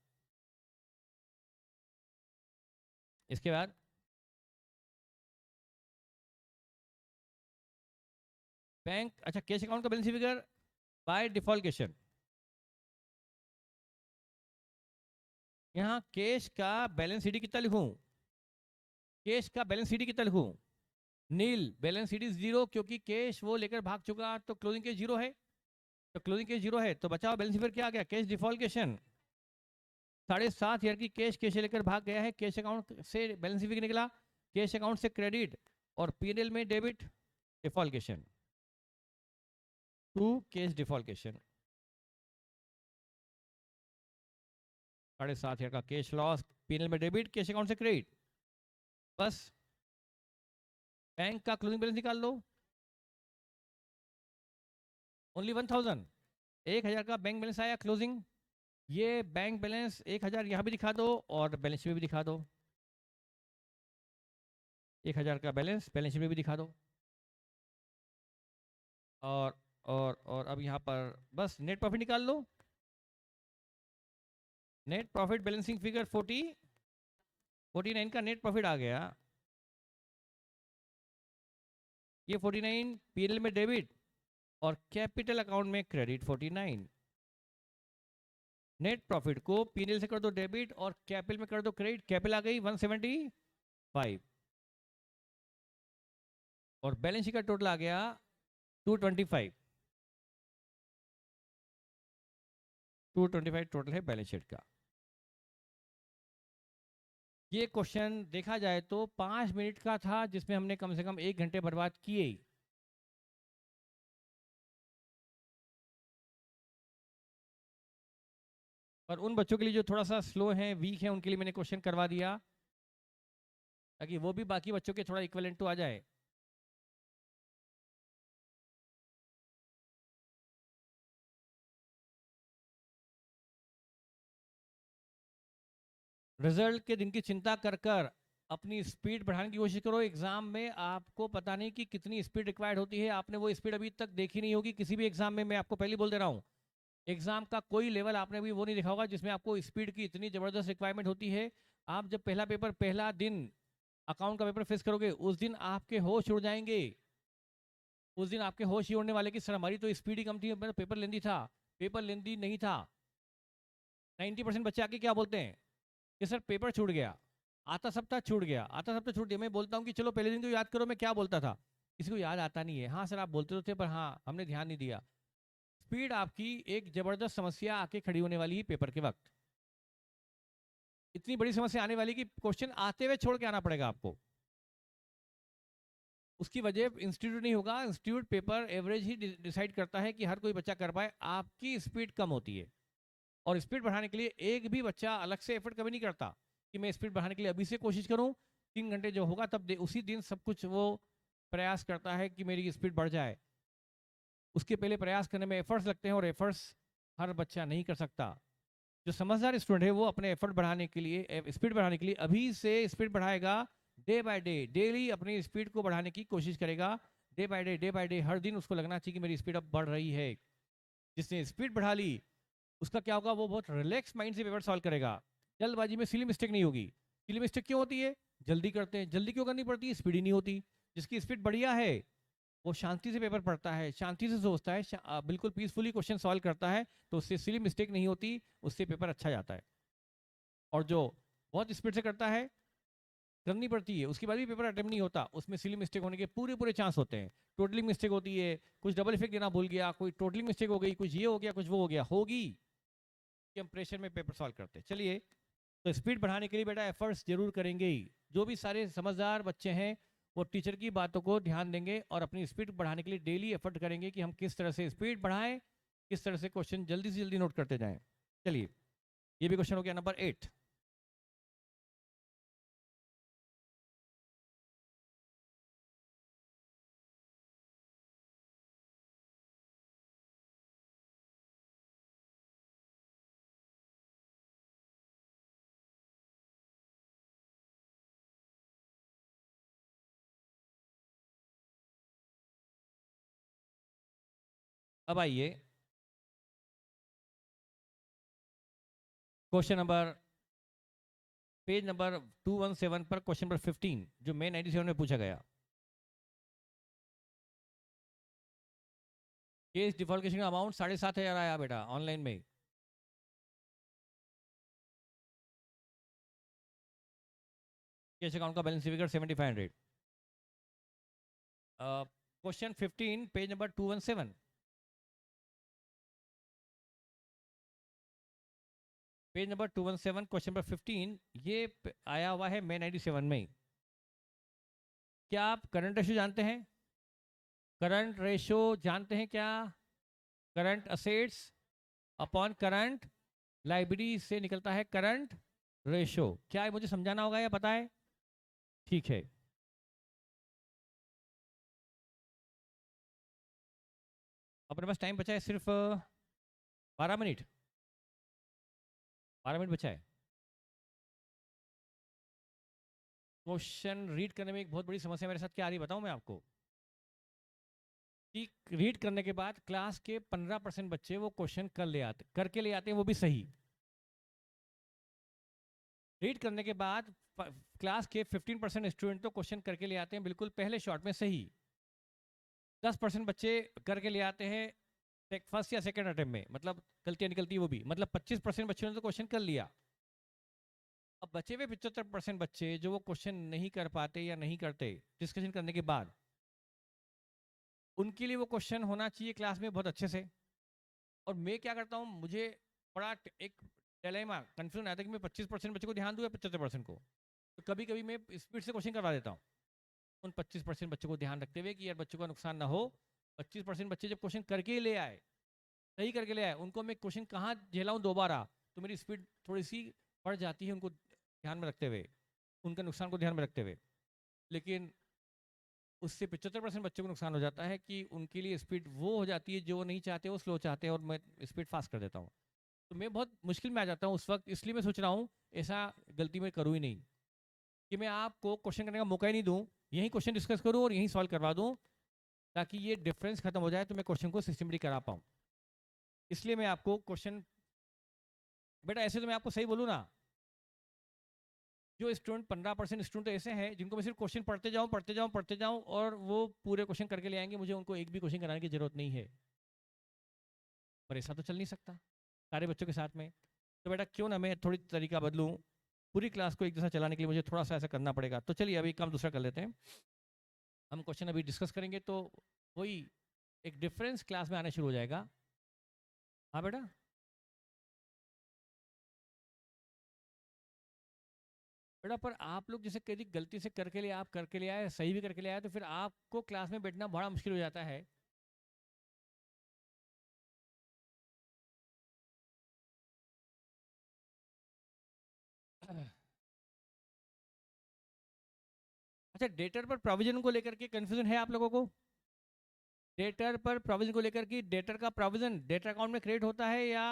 बैंक, अच्छा कैश अकाउंट का बैलेंस फिगर बाय डिफॉल्केशन। यहां कैश का बैलेंस सीडी कितना लिखूं? कैश का बैलेंस सीडी कितना लिखूं? नील। बैलेंस सीडी 0, क्योंकि कैश वो लेकर भाग चुका, तो क्लोजिंग कैश 0 है, तो क्लोजिंग कैश 0 है, तो बचा हुआ बैलेंस फिगर क्या आ गया? कैश डिफॉल्केशन 7,500 की कैश लेकर भाग गया है, कैश अकाउंट से बैलेंस फिगर निकला, कैश अकाउंट से क्रेडिट और पीएनएल में डेबिट, डिफॉल्केशन टू कैश डिफॉल्केशन 7,500 का कैश लॉस, पीएनएल में डेबिट, कैश अकाउंट से क्रेडिट। बस बैंक का क्लोजिंग बैलेंस निकाल लो, ओनली 1,000, 1,000 का बैंक बैलेंस आया क्लोजिंग। ये बैंक बैलेंस 1,000 यहाँ भी दिखा दो और बैलेंस शीट में भी दिखा दो, 1,000 का बैलेंस बैलेंस शीट में भी दिखा दो। और अब यहाँ पर बस नेट प्रॉफिट निकाल लो। नेट प्रॉफिट बैलेंसिंग फिगर 49 का नेट प्रॉफिट आ गया। ये 49 पीएनएल में डेबिट और कैपिटल अकाउंट में क्रेडिट 49। नेट प्रॉफिट को पीएनएल से कर दो डेबिट और कैपिटल में कर दो क्रेडिट, कैपिटल आ गई 175 और बैलेंस शीट का टोटल आ गया 225। 225 टोटल है बैलेंस शीट का। ये क्वेश्चन देखा जाए तो 5 मिनट का था, जिसमें हमने कम से कम 1 घंटे बर्बाद किए। पर उन बच्चों के लिए जो थोड़ा सा स्लो हैं, वीक हैं, उनके लिए मैंने क्वेश्चन करवा दिया, ताकि वो भी बाकी बच्चों के थोड़ा इक्विवेलेंट टू आ जाए। रिजल्ट के दिन की चिंता कर कर अपनी स्पीड बढ़ाने की कोशिश करो। एग्जाम में आपको पता नहीं कि कितनी स्पीड रिक्वायर्ड होती है, आपने वो स्पीड अभी तक देखी नहीं होगी किसी भी एग्जाम में। मैं आपको पहले बोल दे रहा हूँ, एग्जाम का कोई लेवल आपने भी वो नहीं देखा होगा जिसमें आपको स्पीड की इतनी जबरदस्त रिक्वायरमेंट होती है। आप जब पहला पेपर, पहला दिन अकाउंट का पेपर फेस करोगे, उस दिन आपके होश उड़ जाएंगे। उस दिन आपके होश ही उड़ने वाले कि सर हमारी तो स्पीड ही कम थी, मेरा पेपर लेंदी था। पेपर लेंदी नहीं था। 90% बच्चे आके क्या बोलते हैं कि सर पेपर छूट गया, आता सब था छूट गया, आता सब था छूट गया। मैं बोलता हूँ कि चलो पहले दिन को याद करो मैं क्या बोलता था। किसी को याद आता नहीं है। हाँ सर आप बोलते तो थे, पर हाँ हमने ध्यान नहीं दिया। स्पीड आपकी एक जबरदस्त समस्या आके खड़ी होने वाली है पेपर के वक्त। इतनी बड़ी समस्या आने वाली कि क्वेश्चन आते हुए छोड़ के आना पड़ेगा आपको। उसकी वजह इंस्टीट्यूट नहीं होगा, इंस्टीट्यूट पेपर एवरेज ही डिसाइड करता है कि हर कोई बच्चा कर पाए। आपकी स्पीड कम होती है, और स्पीड बढ़ाने के लिए एक भी बच्चा अलग से एफर्ट कभी नहीं करता कि मैं स्पीड बढ़ाने के लिए अभी से कोशिश करूं, 3 घंटे जो होगा तब उसी दिन सब कुछ वो प्रयास करता है कि मेरी स्पीड बढ़ जाए। उसके पहले प्रयास करने में एफर्ट्स लगते हैं, और एफर्ट्स हर बच्चा नहीं कर सकता। जो समझदार स्टूडेंट है वो अपने एफर्ट बढ़ाने के लिए, स्पीड बढ़ाने के लिए अभी से स्पीड बढ़ाएगा। डे बाय डे, डेली अपनी स्पीड को बढ़ाने की कोशिश करेगा। डे बाय डे हर दिन उसको लगना चाहिए कि मेरी स्पीड अब बढ़ रही है। जिसने स्पीड बढ़ा ली उसका क्या होगा, वो बहुत रिलैक्स माइंड से पेपर सॉल्व करेगा। जल्दबाजी में सिली मिस्टेक नहीं होगी। सिली मिस्टेक क्यों होती है? जल्दी करते हैं। जल्दी क्यों करनी पड़ती है? स्पीड ही नहीं होती। जिसकी स्पीड बढ़िया है वो शांति से पेपर पढ़ता है, शांति से सोचता है, बिल्कुल पीसफुली क्वेश्चन सॉल्व करता है, तो उससे सिली मिस्टेक नहीं होती, उससे पेपर अच्छा जाता है। और जो बहुत स्पीड से करता है, करनी पड़ती है, उसके बाद भी पेपर अटेम्प्ट नहीं होता, उसमें सिली मिस्टेक होने के पूरे पूरे चांस होते हैं। टोटली मिस्टेक होती है, कुछ डबल इफेक्ट देना भूल गया, कोई टोटली मिस्टेक हो गई, कुछ ये हो गया, कुछ वो हो गया, होगी कि हम प्रेशर में पेपर सॉल्व करते हैं। चलिए, तो स्पीड बढ़ाने के लिए बेटा एफर्ट्स जरूर करेंगे ही। जो भी सारे समझदार बच्चे हैं वो टीचर की बातों को ध्यान देंगे और अपनी स्पीड बढ़ाने के लिए डेली एफर्ट करेंगे कि हम किस तरह से स्पीड बढ़ाएं, किस तरह से क्वेश्चन जल्दी से जल्दी नोट करते जाएं। चलिए, ये भी क्वेश्चन हो गया नंबर 8। अब आइए क्वेश्चन नंबर, पेज नंबर 217 पर क्वेश्चन नंबर 15 जो मे 97 में पूछा गया। केस डिफॉल्केशन का अमाउंट 7,500 आया बेटा ऑनलाइन में। केस अकाउंट का balance figure 7,500। Question 15 page number 217, page number 217 question number 15, ये आया हुआ है मे 97 में। क्या आप करंट रेशो जानते हैं? करंट रेशो जानते हैं क्या? Current assets upon current liability से निकलता है करंट रेशो। क्या है, मुझे समझाना होगा या पता है? ठीक है, अपने पास टाइम बचा है सिर्फ 12 मिनट, 12 मिनट बचा है। क्वेश्चन रीड करने में एक बहुत बड़ी समस्या मेरे साथ क्या आ रही है बताऊं मैं आपको, कि रीड करने के बाद क्लास के 15% बच्चे वो क्वेश्चन करके ले आते हैं, वो भी सही। रीड करने के बाद क्लास के 15% स्टूडेंट तो क्वेश्चन करके ले आते हैं बिल्कुल पहले शॉट में सही। 10% बच्चे करके ले आते हैं फर्स्ट या सेकंड अटेम्प्ट में, मतलब गलतियां निकलती है वो भी, मतलब 25% बच्चों ने तो क्वेश्चन कर लिया। अब बचे हुए 75% बच्चे जो वो क्वेश्चन नहीं कर पाते या नहीं करते डिस्कशन करने के बाद, उनके लिए वो क्वेश्चन होना चाहिए क्लास में बहुत अच्छे से। और मैं क्या करता हूँ, मुझे बड़ा एक डिलेमा कंफ्यूजन आता है कि मैं 25% बच्चे को ध्यान दूँ या 75% को। तो कभी कभी मैं स्पीड से क्वेश्चन करवा देता हूँ उन 25% बच्चों को ध्यान रखते हुए कि यार बच्चों का नुकसान ना हो। 25% बच्चे जब क्वेश्चन करके ही ले आए, सही करके ले आए, उनको मैं क्वेश्चन कहाँ झेलाऊँ दोबारा, तो मेरी स्पीड थोड़ी सी बढ़ जाती है उनको ध्यान में रखते हुए, उनके नुकसान को ध्यान में रखते हुए। लेकिन उससे 75% बच्चों को नुकसान हो जाता है कि उनके लिए स्पीड वो हो जाती है जो वो नहीं चाहते, वो स्लो चाहते हैं, और मैं स्पीड फास्ट कर देता हूँ। तो मैं बहुत मुश्किल में आ जाता हूँ उस वक्त, इसलिए मैं सोच रहा हूँ ऐसा गलती मैं करूँ ही नहीं, कि मैं आपको क्वेश्चन करने का मौका ही नहीं दूँ, यही क्वेश्चन डिस्कस करूँ और यही सॉल्व करवा दूँ, ताकि ये डिफरेंस खत्म हो जाए तो मैं क्वेश्चन को सिस्टमेटिक करा पाऊँ। इसलिए मैं आपको क्वेश्चन, बेटा ऐसे तो मैं आपको सही बोलूँ ना, जो स्टूडेंट 15% स्टूडेंट तो ऐसे हैं जिनको मैं सिर्फ क्वेश्चन पढ़ते जाऊँ पढ़ते जाऊँ पढ़ते जाऊँ और वो पूरे क्वेश्चन करके ले आएंगे, मुझे उनको एक भी क्वेश्चन कराने की जरूरत नहीं है। पर ऐसा तो चल नहीं सकता सारे बच्चों के साथ में। तो बेटा क्यों ना मैं थोड़ी तरीका बदलूँ, पूरी क्लास को एक जैसा चलाने के लिए मुझे थोड़ा सा ऐसा करना पड़ेगा। तो चलिए अभी काम दूसरा कर लेते हैं, हम क्वेश्चन अभी डिस्कस करेंगे तो वही एक डिफरेंस क्लास में आना शुरू हो जाएगा। हाँ बेटा, बेटा पर आप लोग जैसे कभी गलती से करके लिए आप करके ले आए, सही भी करके ले आए, तो फिर आपको क्लास में बैठना बड़ा मुश्किल हो जाता है। अच्छा, डेटर पर प्रोविजन को लेकर के कंफ्यूजन है आप लोगों को? डेटर पर प्रोविजन को लेकर कि डेटर का प्रोविजन डेटर अकाउंट में क्रिएट होता है या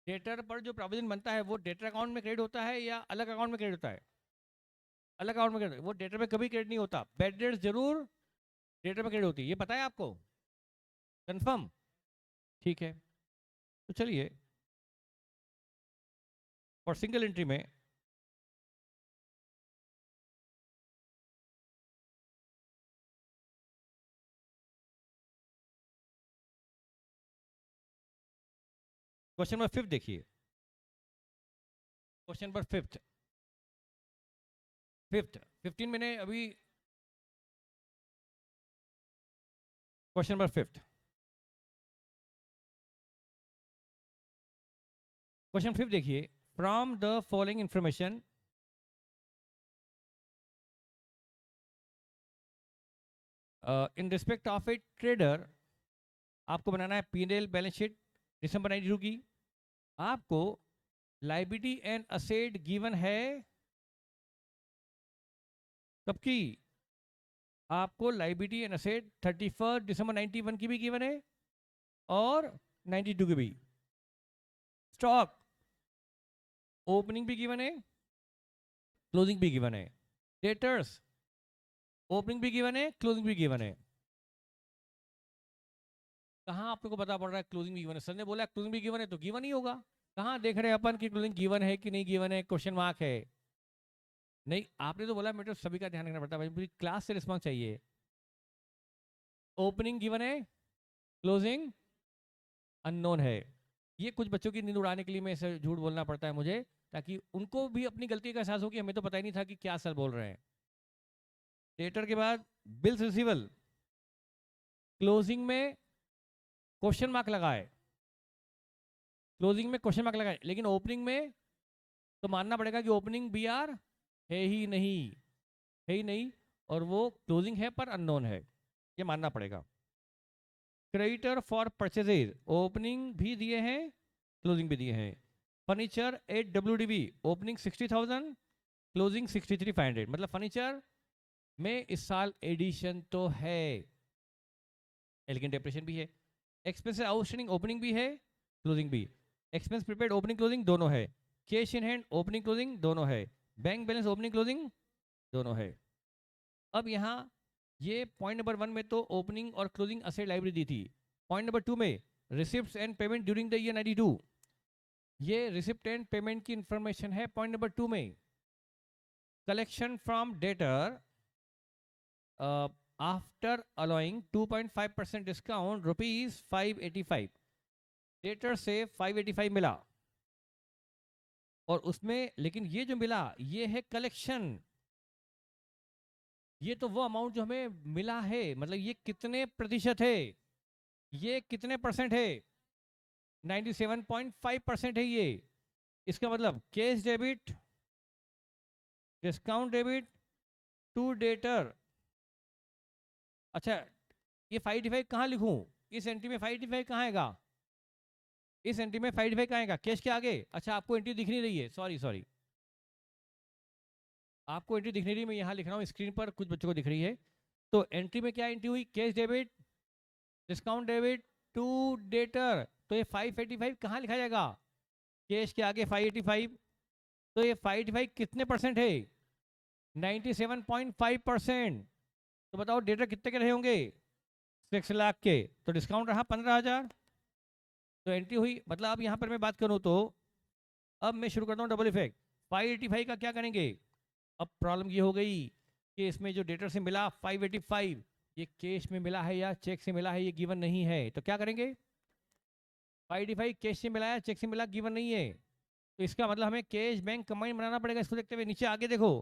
डेटर पर जो प्रोविजन बनता है वो डेटर अकाउंट में क्रिएट होता है या अलग अकाउंट में क्रिएट होता है? अलग अकाउंट में क्रिएट, वो डेटर में कभी क्रिएट नहीं होता। बैड डेट्स जरूर डेटर में क्रिएट होती है, ये पता है आपको? कंफर्म? ठीक है, तो चलिए, और सिंगल एंट्री में क्वेश्चन नंबर 5 देखिए, क्वेश्चन नंबर 15 मैंने अभी, क्वेश्चन नंबर 5, क्वेश्चन 5 देखिए, from the following information in respect of A trader, आपको बनाना है P&L बैलेंस शीट दिसंबर 92 की। आपको लाइबिलिटी एंड असेट गिवन है कब की? आपको लाइबिलिटी एंड असेट 31 दिसंबर 91 की भी गिवन है और 92 की भी। स्टॉक ओपनिंग भी गिवन है, क्लोजिंग भी गिवन है। डेटर्स ओपनिंग भी गिवन है, क्लोजिंग भी गिवन है। कहाँ आपको पता पड़ रहा है क्लोजिंग भी गिवन है? सर ने बोला क्लोजिंग भी गिवन है तो गिवन ही होगा। कहाँ देख रहे हैं अपन कि क्लोजिंग गिवन है कि नहीं गिवन है, क्वेश्चन मार्क है? नहीं, आपने तो बोला मेरे, तो सभी का ध्यान रखना पड़ता है भाई, पूरी क्लास से रिस्पॉन्स चाहिए। ओपनिंग गिवन है, क्लोजिंग अननोन है। ये कुछ बच्चों की नींद उड़ाने के लिए मैं ऐसे झूठ बोलना पड़ता है मुझे, ताकि उनको भी अपनी गलती का एहसास हो कि हमें तो पता ही नहीं था कि क्या सर बोल रहे हैं। डेटर के बाद बिल्स रिसीवल, क्लोजिंग में क्वेश्चन मार्क लगाए, क्लोजिंग में क्वेश्चन मार्क लगाए, लेकिन ओपनिंग में तो मानना पड़ेगा कि ओपनिंग बी आर है ही नहीं, है ही नहीं, और वो क्लोजिंग है पर अननोन है, ये मानना पड़ेगा। क्रेडिटर फॉर परचेजेज, ओपनिंग भी दिए हैं, क्लोजिंग भी दिए हैं। फर्नीचर 8 WDV, ओपनिंग 60,000, क्लोजिंग 63,500, मतलब फर्नीचर में इस साल एडिशन तो है लेकिन डेप्रेशन भी है। एक्सपेंस आउटस्टैंडिंग ओपनिंग भी है, क्लोजिंग भी। एक्सपेंस प्रीपेड ओपनिंग क्लोजिंग दोनों है। Cash in hand opening closing दोनों है। बैंक बैलेंस ओपनिंग क्लोजिंग दोनों है। अब यहाँ ये पॉइंट नंबर 1 में तो ओपनिंग और क्लोजिंग असेट लाइब्रेरी दी थी। पॉइंट नंबर 2 में receipts and payment during the year 92, ये रिसिप्ट एंड पेमेंट की इंफॉर्मेशन है पॉइंट नंबर 2 में। Collection from debtor after allowing 2.5% discount ₹585, debtor से 585 मिला, और उसमें लेकिन ये जो मिला ये है कलेक्शन, ये तो वो अमाउंट जो हमें मिला है, मतलब ये कितने प्रतिशत है, ये कितने परसेंट है? 97.5% है ये। इसका मतलब cash debit, discount debit to debtor. अच्छा, ये 585 कहाँ लिखूं? इस एंट्री में 585 कहाँ आएगा? इस एंट्री में 585 कहाँ आएगा? कैश के आगे? अच्छा, आपको एंट्री दिख नहीं रही है, सॉरी सॉरी, आपको एंट्री दिख नहीं रही, मैं यहाँ लिख रहा हूँ स्क्रीन पर, कुछ बच्चों को दिख रही है। तो एंट्री में क्या एंट्री हुई? Cash debit, discount debit to debtor. तो ये 585 कहाँ लिखा जाएगा? कैश के आगे 585। तो ये 585 कितने परसेंट है? 97.5%। तो बताओ डेटर कितने के रहे होंगे? 6 लाख के। तो डिस्काउंट रहा 15,000। तो एंट्री हुई, मतलब अब यहाँ पर मैं बात करूँ तो अब मैं शुरू करता हूँ डबल इफेक्ट। 585 का क्या करेंगे? अब प्रॉब्लम ये हो गई कि इसमें जो डेटर से मिला 585, ये कैश में मिला है या चेक से मिला है, ये गिवन नहीं है। तो क्या करेंगे? 585 कैश से मिला या चेक से मिला, गिवन नहीं है। तो इसका मतलब हमें कैश बैंक कंबाइन बनाना पड़ेगा। इसको देखते हुए नीचे आगे देखो,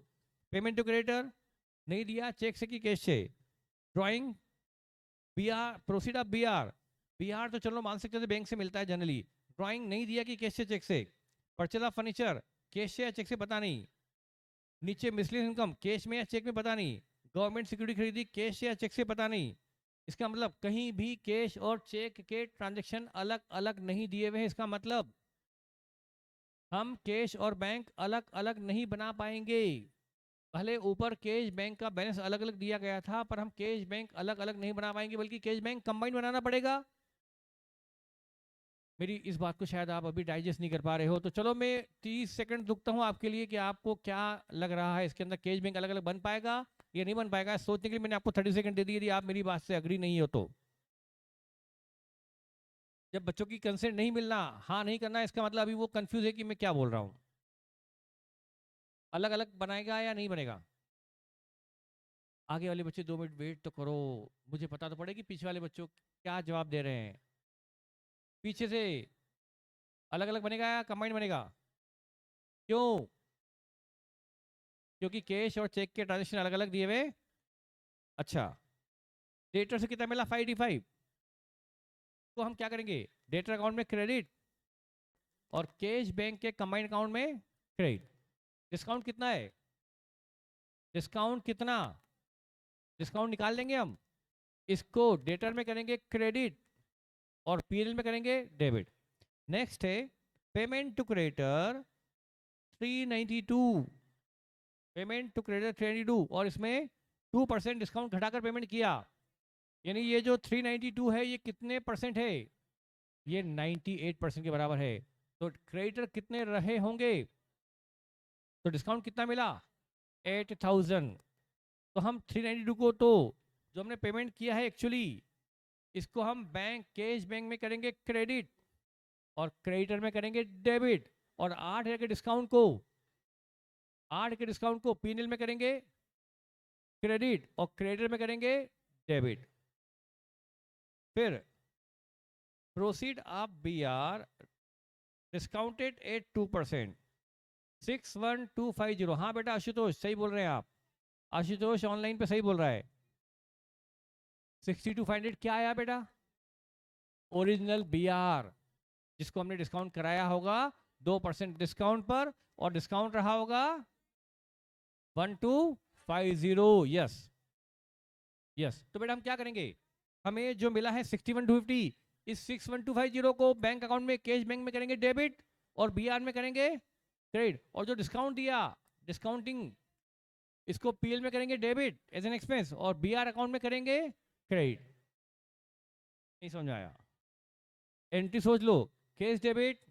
पेमेंट टू क्रेडिटर नहीं दिया, चेक से कि कैश से। Drawing B R, proceed of B R, B R तो चलो मान सकते थे बैंक से मिलता है जनरली। ड्राइंग नहीं दिया कि कैश से चेक से। परचेज ऑफ फर्नीचर कैश से या चेक से पता नहीं। नीचे मिसलेनियस इनकम कैश में या चेक में पता नहीं। गवर्नमेंट सिक्योरिटी खरीदी कैश से या चेक से पता नहीं। इसका मतलब कहीं भी कैश और चेक के ट्रांजैक्शन अलग अलग नहीं दिए हुए हैं। इसका मतलब हम कैश और बैंक अलग अलग नहीं बना पाएंगे। भले ऊपर कैश बैंक का बैलेंस अलग अलग दिया गया था, पर हम कैश बैंक अलग अलग नहीं बना पाएंगे, बल्कि कैश बैंक कंबाइन बनाना पड़ेगा। मेरी इस बात को शायद आप अभी डाइजेस्ट नहीं कर पा रहे हो, तो चलो मैं 30 सेकंड रुकता हूं आपके लिए कि आपको क्या लग रहा है, इसके अंदर कैश बैंक अलग अलग बन पाएगा या नहीं बन पाएगा। सोचने के लिए मैंने आपको 30 सेकंड दे दिए, यदि आप मेरी बात से अग्री नहीं हो तो। जब बच्चों की कंसेंट नहीं मिलना, हाँ नहीं करना, इसका मतलब अभी वो कंफ्यूज है कि मैं क्या बोल रहा हूँ। अलग अलग बनाएगा या नहीं बनेगा? आगे वाले बच्चे 2 मिनट वेट तो करो, मुझे पता तो पड़े कि पीछे वाले बच्चों क्या जवाब दे रहे हैं। पीछे से अलग अलग बनेगा या कंबाइंड बनेगा? क्यों? क्योंकि कैश और चेक के ट्रांजेक्शन अलग अलग दिए हुए। अच्छा, डेटर से कितना मिला? 585। तो हम क्या करेंगे? डेटर अकाउंट में क्रेडिट और कैश बैंक के कंबाइंड अकाउंट में क्रेडिट। डिस्काउंट कितना है? डिस्काउंट कितना? डिस्काउंट निकाल देंगे हम। इसको डेटर में करेंगे क्रेडिट और पीएल में करेंगे डेबिट। नेक्स्ट है payment to creditor 392। Payment to creditor 392 और इसमें 2% डिस्काउंट घटाकर पेमेंट किया, यानी ये जो 392 है ये कितने परसेंट है? ये 98% के बराबर है। तो क्रेडिटर कितने रहे होंगे? तो डिस्काउंट कितना मिला? 8000। तो हम 392 को तो जो हमने पेमेंट किया है एक्चुअली, इसको हम बैंक कैश बैंक में करेंगे क्रेडिट और क्रेडिटर में करेंगे डेबिट। और 8000 के डिस्काउंट को 8 के डिस्काउंट को पीएनएल में करेंगे क्रेडिट और क्रेडिटर में करेंगे डेबिट। फिर proceed of B R discounted at 2%, 61250। हाँ बेटा आशुतोष सही बोल रहे हैं आप। आशुतोष ऑनलाइन पे सही बोल रहा है। 62,500 क्या आया बेटा? ओरिजिनल बी आर, जिसको हमने डिस्काउंट कराया होगा 2% डिस्काउंट पर, और डिस्काउंट रहा होगा 1250। Yes yes. तो बेटा हम क्या करेंगे? हमें जो मिला है 61,250, इस 61,250 को बैंक अकाउंट में कैश बैंक में करेंगे डेबिट और बीआर में करेंगे क्रेडिट। और जो डिस्काउंट दिया डिस्काउंटिंग, इसको पीएल में करेंगे डेबिट एज एन एक्सपेंस और बीआर अकाउंट में करेंगे क्रेडिट। नहीं समझ आया? एंट्री सोच लो, cash debit,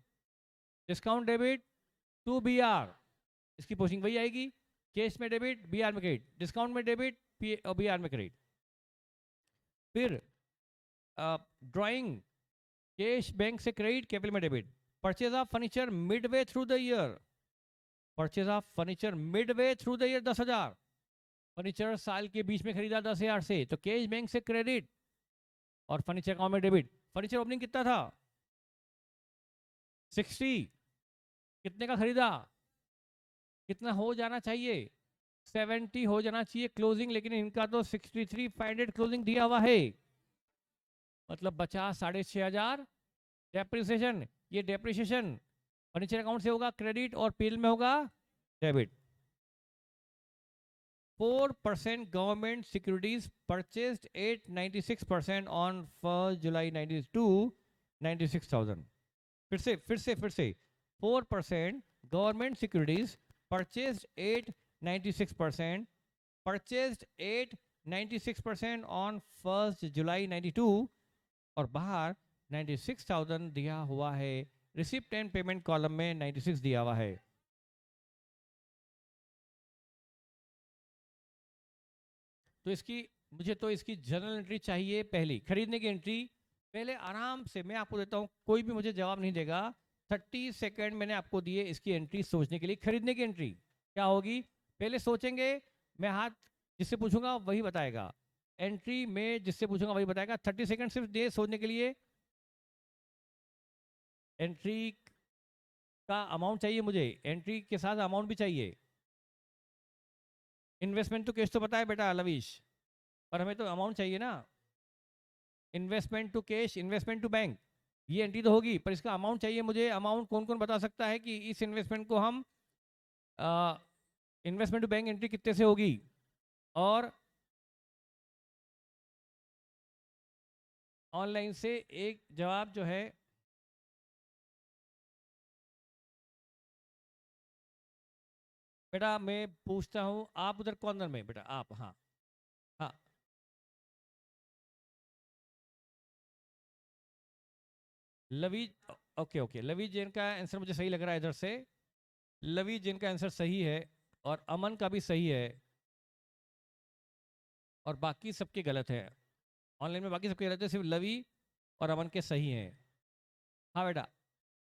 discount debit to BR, इसकी पोस्टिंग वही आएगी। कैश में डेबिट, बीआर में क्रेडिट, डिस्काउंट में डेबिट और बीआर में क्रेडिट। फिर ड्राइंग कैश बैंक से क्रेडिट, कैपिटल में debit. Purchase of furniture midway through the year, purchase of furniture midway through the year 10,000। Furniture साल के बीच में खरीदा 10,000 से, तो कैश बैंक से क्रेडिट और फर्नीचर अकाउंट में डेबिट। फर्नीचर ओपनिंग कितना था? 60। कितने का खरीदा? कितना हो जाना चाहिए? 70 हो जाना चाहिए क्लोजिंग, लेकिन इनका तो 63,500 क्लोजिंग दिया हुआ है, मतलब बचा 6,500। डेप्रिसिएशन, ये डेप्रिसिएशन फर्नीचर अकाउंट से होगा क्रेडिट और पीएल में होगा debit. 4% government securities purchased 896% on 1 जुलाई 92, 96,000। फिर से 4% government securities purchased 896%, purchased 896% on 1 जुलाई 92 और बाहर 96,000 दिया हुआ है। रिसिप्ट एंड पेमेंट कॉलम में 96 दिया हुआ है। तो मुझे तो इसकी जनरल एंट्री चाहिए पहली, खरीदने की एंट्री। पहले आराम से मैं आपको देता हूँ, कोई भी मुझे जवाब नहीं देगा। 30 सेकेंड मैंने आपको दिए इसकी एंट्री सोचने के लिए। खरीदने की एंट्री क्या होगी? पहले सोचेंगे, मैं हाथ जिससे पूछूंगा वही बताएगा। एंट्री में जिससे पूछूंगा वही बताएगा। 30 सेकेंड सिर्फ दे सोचने के लिए। एंट्री का अमाउंट चाहिए मुझे, एंट्री के साथ अमाउंट भी चाहिए। इन्वेस्टमेंट तो कैश तो पता है बेटा लवीश, पर हमें तो अमाउंट चाहिए ना। Investment to cash, investment to bank, ये एंट्री तो होगी, पर इसका अमाउंट चाहिए मुझे। अमाउंट कौन कौन बता सकता है कि इस इन्वेस्टमेंट को हम इन्वेस्टमेंट टू बैंक एंट्री कितने से होगी? और ऑनलाइन से एक जवाब जो है, बेटा मैं पूछता हूं, आप उधर कॉर्नर में बेटा आप, हाँ हाँ। लवी, ओके ओके, लवी जैन का आंसर मुझे सही लग रहा है इधर से। लवी जैन का आंसर सही है और अमन का भी सही है, और बाकी सबके गलत है। ऑनलाइन में बाकी सबके गलत है, सिर्फ लवी और अमन के सही हैं। हाँ बेटा,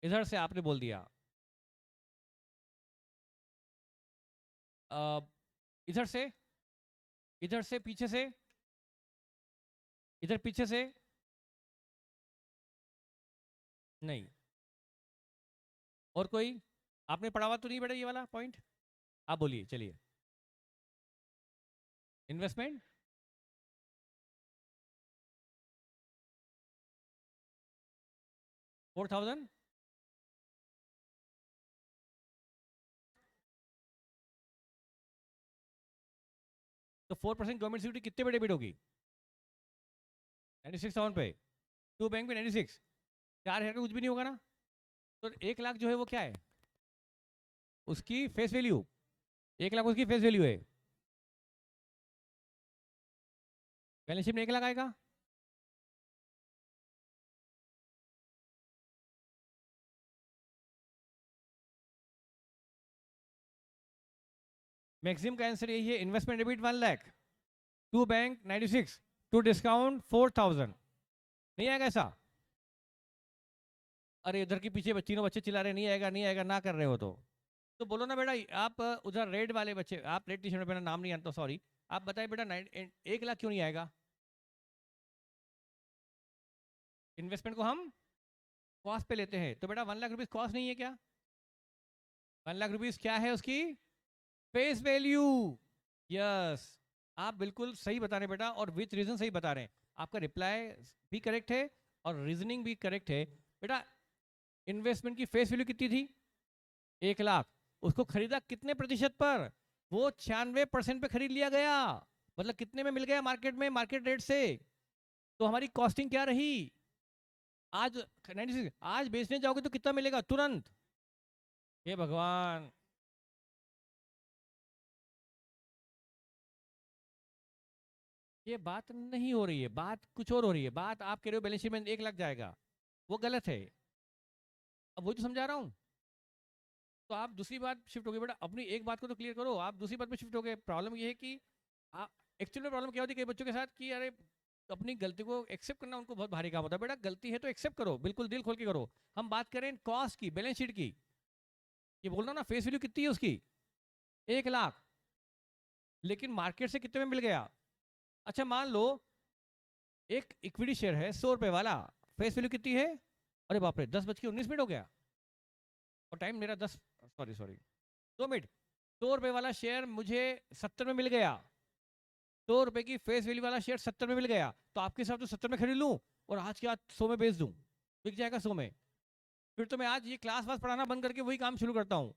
इधर से आपने बोल दिया। अ, इधर से, इधर से पीछे से, इधर पीछे से नहीं। और कोई आपने पढ़ा हुआ तो नहीं बेटा ये वाला पॉइंट? आप बोलिए चलिए। इन्वेस्टमेंट, $4,000। तो 4% गवर्नमेंट सिक्योरिटी कितने बड़े बिड होगी? 96,000 पे। टू बैंक पे 96, 4,000 का कुछ भी नहीं होगा ना। तो 1 लाख जो है वो क्या है? उसकी फेस वैल्यू। 1 लाख उसकी फेस वैल्यू है। बैलेंस शीट में 1 लाख आएगा। मैक्सिमम का आंसर यही है, investment debit 1 lakh, to bank 96, to discount 4,000। नहीं आएगा ऐसा? अरे इधर के पीछे तीनों बच्चे चिल्ला रहे नहीं आएगा नहीं आएगा, ना कर रहे हो तो बोलो ना बेटा। आप उधर रेड वाले बच्चे, आप रेड टी शर्ट में, मेरा नाम नहीं जानता सॉरी, आप बताइए बेटा 1 लाख क्यों नहीं आएगा? इन्वेस्टमेंट को हम कॉस्ट पे लेते हैं, तो बेटा 1 लाख रुपीज कॉस्ट नहीं है क्या? 1 लाख रुपीज क्या है उसकी फेस वैल्यू। यस, आप बिल्कुल सही बता रहे हैं बेटा, और विच रीजन सही बता रहे हैं। आपका रिप्लाई भी करेक्ट है और रीजनिंग भी करेक्ट है बेटा। इन्वेस्टमेंट की फेस वैल्यू कितनी थी? 1 लाख। उसको खरीदा कितने प्रतिशत पर? वो 96% पे खरीद लिया गया। मतलब कितने में मिल गया मार्केट में, मार्केट रेट से। तो हमारी कॉस्टिंग क्या रही? आज 96, आज बेचने जाओगे तो कितना मिलेगा तुरंत? हे भगवान। ये बात नहीं हो रही है, बात कुछ और हो रही है। बात आप कह रहे हो बैलेंस शीट में 1 लाख जाएगा, वो गलत है। अब वही तो समझा रहा हूँ। तो आप दूसरी बात शिफ्ट हो गए बेटा, अपनी एक बात को तो क्लियर करो, आप दूसरी बात पे शिफ्ट हो गए। प्रॉब्लम ये है कि आप एक्चुअल में प्रॉब्लम क्या होती है कई बच्चों के साथ कि अरे अपनी गलती को एक्सेप्ट करना उनको बहुत भारी काम होता है। बेटा गलती है तो एक्सेप्ट करो, बिल्कुल दिल खोल के करो। हम बात करें कॉस्ट की, बैलेंस शीट की। ये बोल रहा ना फेस वैल्यू कितनी है उसकी? 1 लाख, लेकिन मार्केट से कितने में मिल गया? अच्छा मान लो एक इक्विटी शेयर है 100 रुपए वाला, फेस वैल्यू कितनी है? अरे बाप रे, 10:19 हो गया और टाइम मेरा 10, सॉरी सॉरी 2 मिनट। 100 रुपए वाला शेयर मुझे 70 में मिल गया। 100 रुपए की फेस वैल्यू वाला शेयर 70 में मिल गया, तो आपके हिसाब से 70 में खरीद लूं और आज के आज 100 में बेच दूं, बिक जाएगा 100 में। फिर तो मैं आज ये क्लास वास पढ़ाना बंद करके वही काम शुरू करता हूँ।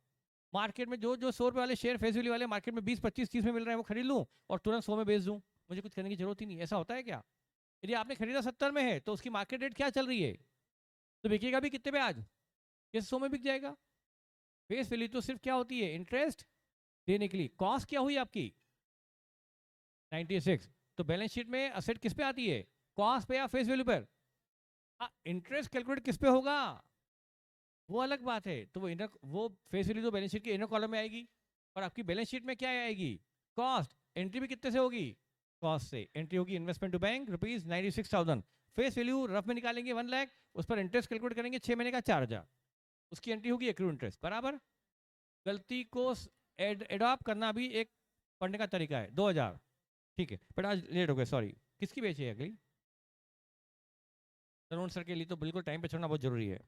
मार्केट में जो जो 100 रुपए वाले शेयर फेस वैल्यू वाले मार्केट में 20, 25, 30 में मिल रहे हैं वो खरीद लूं और तुरंत 100 में बेच दूं। मुझे कुछ करने की जरूरत ही नहीं। ऐसा होता है क्या? यदि आपने खरीदा 70 में है तो उसकी मार्केट रेट क्या चल रही है? तो बिकेगा भी कितने पे आज? ये 100 में बिक जाएगा। फेस वैल्यू तो सिर्फ क्या होती है, इंटरेस्ट देने के लिए। कॉस्ट क्या हुई आपकी? 96। तो बैलेंस शीट में असेट किस पे आती है, कॉस्ट पे या फेस वैल्यू पर? इंटरेस्ट कैलकुलेट किस पे होगा, वो अलग बात है। तो वो फेस वैल्यू तो बैलेंस शीट के इनर कॉलम में आएगी और आपकी बैलेंस शीट में क्या आएगी, कॉस्ट। एंट्री भी कितने से होगी, कॉस्ट से। एंट्री होगी investment to bank ₹96,000। Face value rough में निकालेंगे 1 लाख, उस पर इंटरेस्ट कैलकुलेट करेंगे 6 महीने का 4,000, उसकी एंट्री होगी एक्रू इंटरेस्ट बराबर। गलती को एडॉप्ट करना भी एक पढ़ने का तरीका है। 2,000 ठीक है। बट आज लेट हो गए सॉरी। किसकी बेची है अगली? तरुण सर के लिए तो बिल्कुल टाइम पे छोड़ना बहुत जरूरी है।